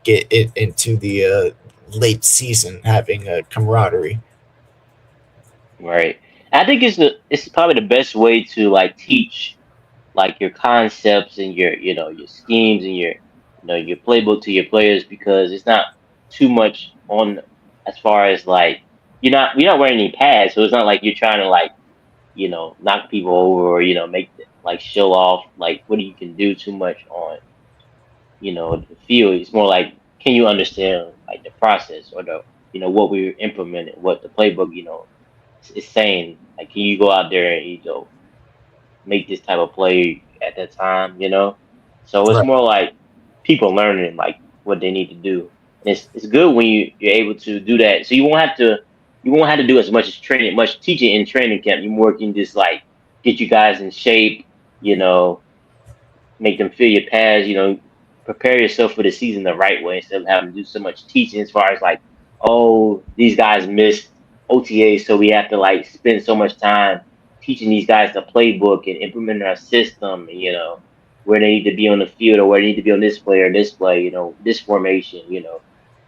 get it into the late season, having a camaraderie. Right. I think it's probably the best way to like teach like your concepts and your schemes and your playbook to your players because it's not too much on as far as like you're not wearing any pads, so it's not like you're trying to like knock people over or make like show off like what you can do too much on the field. It's more like can you understand like the process or the what we're implementing, what the playbook is saying. Like can you go out there and make this type of play at that time, So it's Right. more like people learning like what they need to do. And it's good when you're able to do that. So you won't have to do as much teaching in training camp. You more can just like get you guys in shape, you know, make them feel your pads, prepare yourself for the season the right way instead of having to do so much teaching as far as like, oh, these guys missed OTA, so we have to like spend so much time teaching these guys the playbook and implementing our system, and, where they need to be on the field or where they need to be on this play or this play, this formation,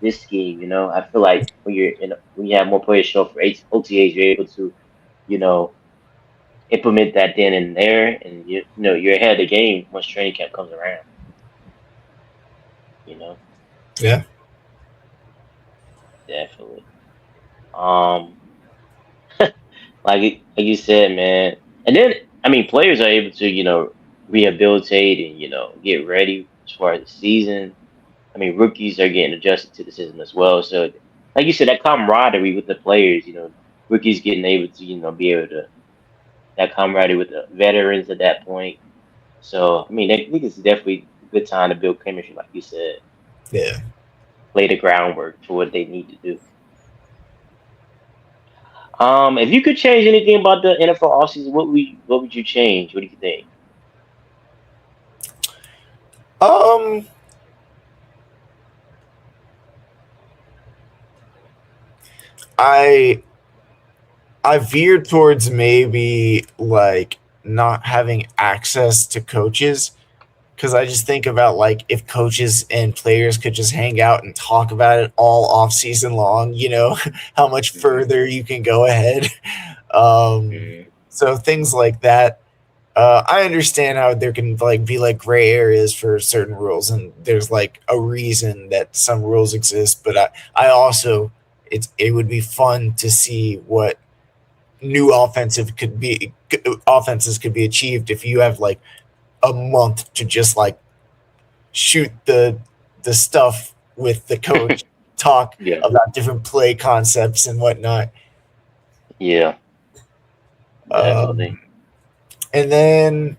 this scheme, I feel like when you have more players show up for OTAs, you're able to, you know, implement that then and there, and you're ahead of the game once training camp comes around. You know, Yeah. definitely. Um, like you said, man, and then players are able to rehabilitate and get ready as far as the season. Rookies are getting adjusted to the system as well. So, like you said, that camaraderie with the players, rookies getting able to be able to that camaraderie with the veterans at that point. So, I think it's definitely a good time to build chemistry, like you said. Yeah. Lay the groundwork for what they need to do. If you could change anything about the NFL offseason, what would you change? What do you think? Um, I I veered towards maybe like not having access to coaches because I just think about like if coaches and players could just hang out and talk about it all off season long, how much Hmm. further you can go ahead. Um, Hmm. so things like that. I understand how there can like be like gray areas for certain rules, and there's like a reason that some rules exist. But I also it would be fun to see what new offenses could be achieved if you have like a month to just like shoot the stuff with the coach, talk Yeah, about different play concepts and whatnot. yeah, Um, definitely. and then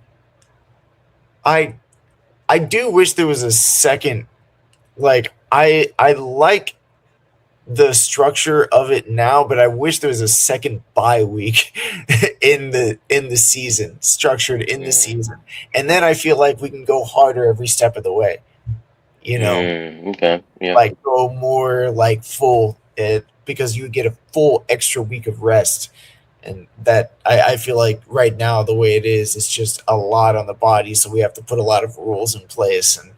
I I do wish there was a second. Like I like the structure of it now, but I wish there was a second bye week in the season, structured in the Mm, season, and then I feel like we can go harder every step of the way. You know, okay. Yeah. like go more like full it because you get a full extra week of rest. And that I feel like right now the way it is, it's just a lot on the body, so we have to put a lot of rules in place and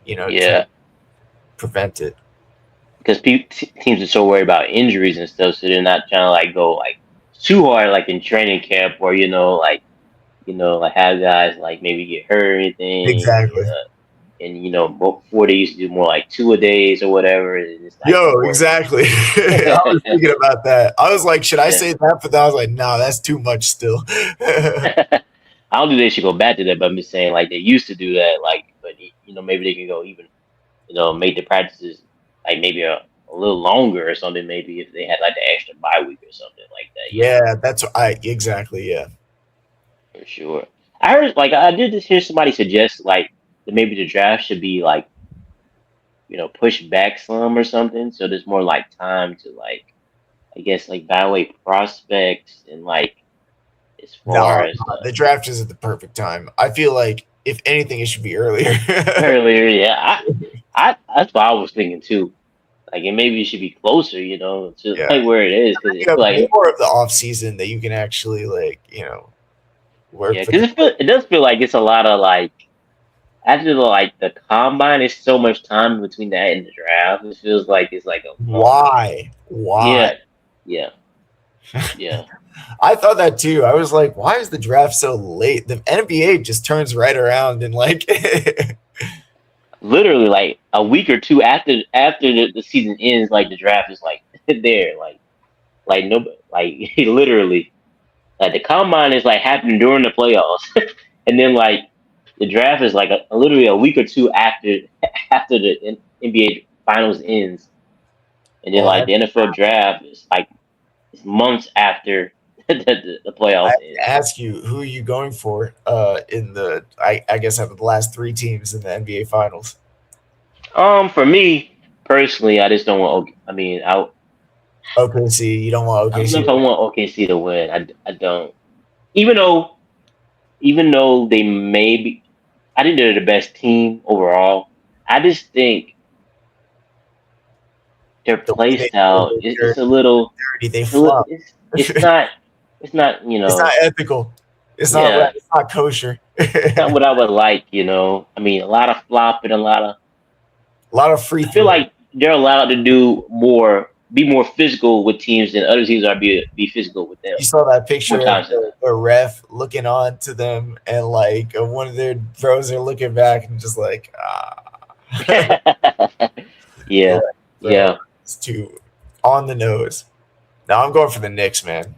try to Yeah. prevent it. Because teams are so worried about injuries and stuff, so they're not trying to like go like too hard, like in training camp, or like have guys like maybe get hurt or anything. Exactly. And before they used to do more like 2 a days or whatever, and it's like Yo, more. exactly. I was thinking about that. I was like, should I Yeah. say that? But then I was like, no, that's too much still. I don't think they should go back to that, but I'm just saying like they used to do that, like, but maybe they can go even make the practices like maybe a little longer or something. Maybe if they had like the extra bye week or something like that. Yeah, that's what I exactly. Yeah. For sure. I heard like I did just hear somebody suggest like that maybe the draft should be like pushed back some or something, so there's more like time to like I guess like evaluate prospects and like as far No, as the draft is at the perfect time. I feel like if anything, it should be earlier. earlier. Yeah, I that's what I was thinking too. Like, and maybe it should be closer, to Yeah, like where it is, because you it's have like, more of the off season that you can actually like work yeah, with. because it does feel like it's a lot of like after the combine, it's so much time between that and the draft. It feels like it's like a long, Why? Why? yeah, yeah, yeah. I thought that too. I was like, why is the draft so late? The NBA just turns right around and like, Literally, like a week or two after the season ends, like the draft is like there, like no, like literally, like the combine is like happening during the playoffs, and then like the draft is like literally a week or two after after the NBA finals ends, and then well, like the NFL draft is like it's months after the I playoffs have end. to ask you, who are you going for in the, I guess, out of the last three teams in the NBA finals? For me personally, I just don't want. I mean, OKC, you don't want I don't know OKC if I to win? want OKC to win. I don't. Even though they may be, I think they're the best team overall. I just think their The way play they play style their it's a little, dirty, they flop. it's not, It's not ethical. It's not right. yeah, It's not kosher. it's not A what I would like. I mean, a lot of flopping, a lot of. lot of free I feel throwing. like they're allowed to be more physical with teams than other teams are be physical with them You saw that more picture of times than the ref looking on to them, and like one of their throws are looking back and just like, ah. not. You're Yeah, like, bro, yeah. it's too on the nose. Now I'm going for the Knicks, man.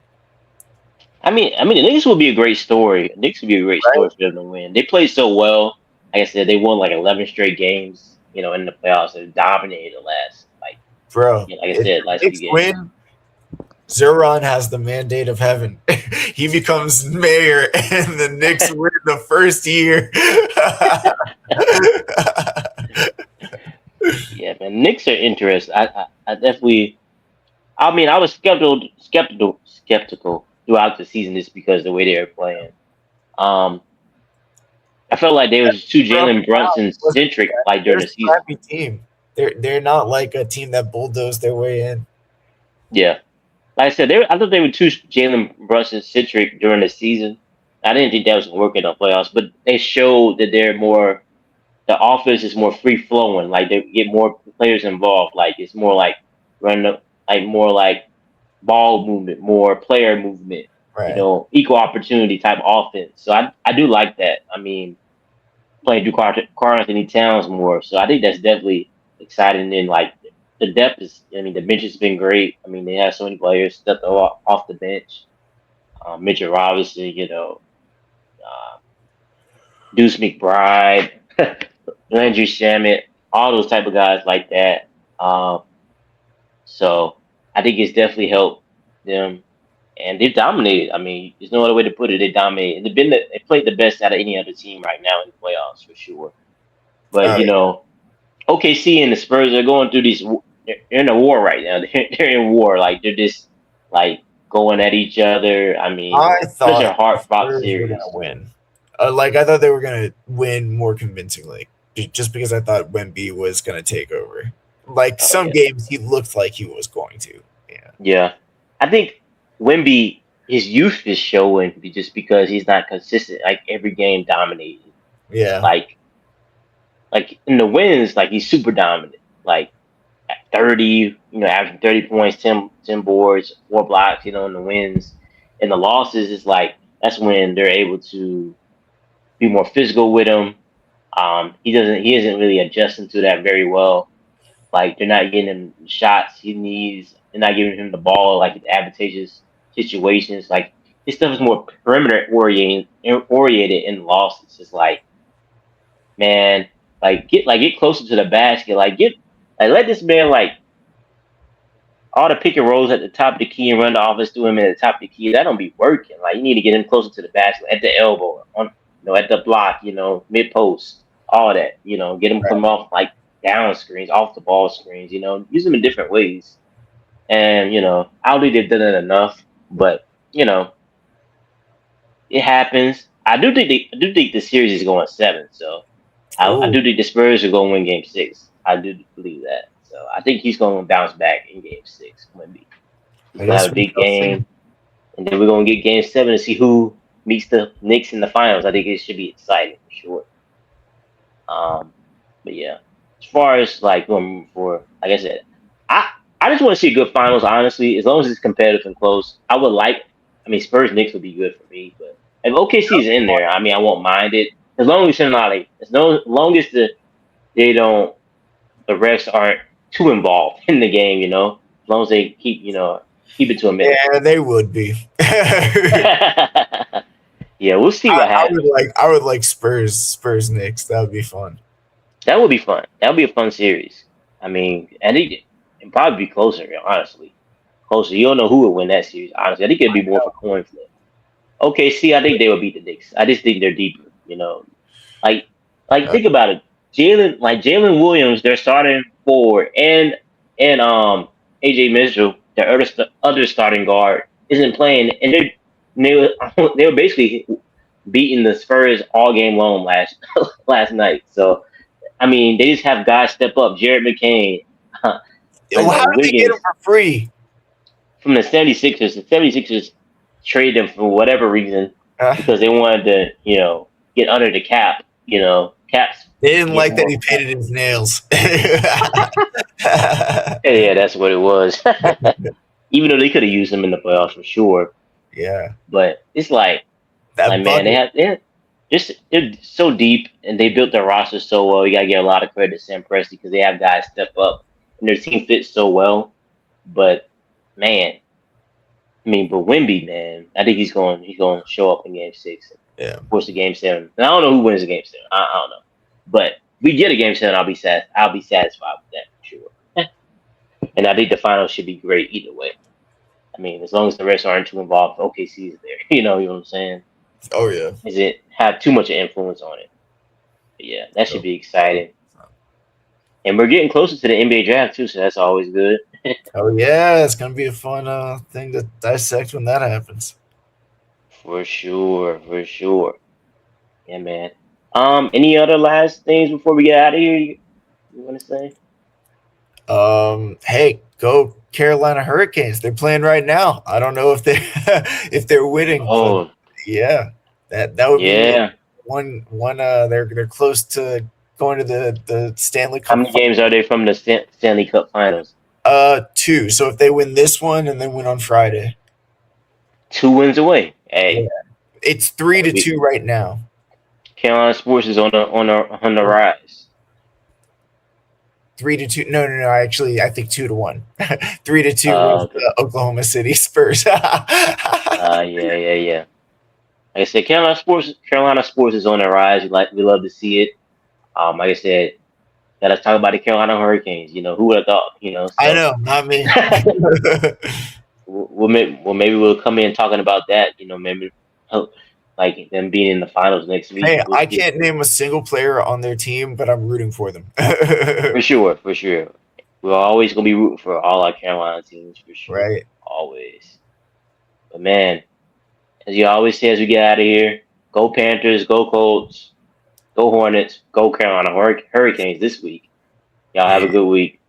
I mean, the Knicks would be a great story. The Knicks would be a great Right? story for them to win. They played so well. Like I said, they won like 11 straight games. In the playoffs, they dominated the last Bro, like I if said, the last few Knicks games. win, Zeron has the mandate of heaven. He becomes mayor, and the Knicks win the first year. Yeah, man, Knicks are interesting. I definitely. I mean, I was skeptical throughout the season just because the way they were playing. Um, I felt like they was too Bro, Jalen Brunson wasn't centric like they're during a the season. scrappy team. They're not like a team that bulldozed their way in. Yeah, like I said, I thought they were too Jalen Brunson centric during the season. I didn't think that was working in the playoffs, but they showed that they're more. The offense is more free flowing. Like they get more players involved. Like it's more like run, like more like ball movement, more player movement. Right. equal opportunity type offense. So I do like that. I mean, playing through Carl Anthony Towns more. So I think that's definitely exciting. And like the depth is, I mean, the bench has been great. I mean, they have so many players stepped off the bench. Mitchell Robinson, uh, Deuce McBride, Landry Shamet, all those type of guys like that. Um, so I think it's definitely helped them, and they've dominated. I mean, there's no other way to put it. They dominated. They played the best out of any other team right now in the playoffs for sure. But Oh OKC and the Spurs are going through these. They're in a war right now. They're in war. Like they're just like going at each other. I mean, I such a thought the hard fought Spurs were gonna series. win. Like I thought they were gonna win more convincingly, just because I thought Wemby was gonna take over. Like Oh some yeah, games, he looked like he was going to. Yeah, yeah. I think Wemby, his youth is showing just because he's not consistent. Like every game dominating. yeah, Like in the wins, like he's super dominant. Like at 30, averaging 30 points, 10 boards, 4 blocks. In the wins. And the losses is like that's when they're able to be more physical with him. He isn't really adjusting to that very well. Like they're not getting him shots he needs. They're not giving him the ball like in advantageous situations. Like his stuff is more perimeter oriented in losses. It's like, man, get closer to the basket. Let this man all the pick and rolls at the top of the key and run the offense through him at the top of the key. That don't be working. Like you need to get him closer to the basket, at the elbow, at the block, mid post, all that. Get him right. come off like down screens, off the ball screens. Use them in different ways. And I don't think they've done it enough, but it happens. I do think the series is going 7. So I Oh, do think the Spurs are going to win Game 6. I do believe that. So I think he's going to bounce back in Game 6. Maybe he's I going to guess have a we big shall see. game, and then we're going to get Game 7 to see who meets the Knicks in the finals. I think it should be exciting for sure. Um, but yeah, as far as like going for, like I said, I I just want to see a good finals. Honestly, as long as it's competitive and close, I would like. I mean, Spurs Knicks would be good for me, but if OKC is in there, I mean, I won't mind it as long as they're not like as long as they don't the refs aren't too involved in the game. As long as they keep it to a minimum. Yeah, they would be. Yeah, we'll see what happens. I would like Spurs Knicks. That would be fun. That would be fun. That would be a fun series. I mean, I think it'd probably be closer, honestly. Closer. You don't know who would win that series, honestly. I think it'd be more of a coin flip. Okay, see, I think they would beat the Knicks. I just think they're deeper. Like Uh, think about it. Jalen Williams, their starting forward, and AJ Mitchell, the other starting guard, isn't playing, and they were basically beating the Spurs all game long last night. So I mean, they just have guys step up. Jared McCain, how did they get him Wiggins for free? from the 76ers. The 76ers traded him for whatever reason Uh, because they wanted to, get under the cap. Caps they didn't get like that more. he painted his nails. Yeah, that's what it was. Even though they could have used him in the playoffs for sure, Yeah, but it's like that man, bucket. they're so deep and they built their roster so well. You gotta give a lot of credit to Sam Presti because they have guys step up and their team fits so well. But man, I mean, but Wimby, man, I think he's going to show up in Game 6, Yeah. force the Game 7. And I don't know who wins the Game 7. I don't know, but we get a Game 7. I'll be satisfied with that for sure. And I think the finals should be great either way. I mean, as long as the refs aren't too involved, OKC is there. You know what I'm saying? Oh yeah. Is it have too much influence on it? But yeah, that should So, be exciting. And we're getting closer to the NBA draft too, so that's always good. oh yeah, it's gonna be a fun thing to dissect when that happens. For sure, for sure. Yeah, man. Any other last things before we get out of here? You want to say? Hey, go Carolina Hurricanes. They're playing right now. I don't know if they if they're winning, but Oh, yeah, that would be yeah. one. They're close to going to the Stanley How Cup. many games are they from the Stanley Cup Finals? Two. So if they win this one and then win on Friday, 2 wins away. Yeah. Hey, It's 3-2 right now. Carolina sports is on the rise. 3-2. No. Actually, I think 2-1. 3-2 with Okay. Oklahoma City Spurs. Yeah. Like I said, Carolina sports is on the rise. We love to see it. Like I said, let's talk about the Carolina Hurricanes. Who would have thought? I So know, not me. maybe we'll come in talking about that. Maybe like them being in the finals next week. Hey, We'll I see. can't name a single player on their team, but I'm rooting for them. For sure. We're always gonna be rooting for all our Carolina teams for sure. Right. Always. But man, as you always say as we get out of here, go Panthers, go Colts, go Hornets, go Carolina Hurricanes this week. Y'all have a Yeah. good week.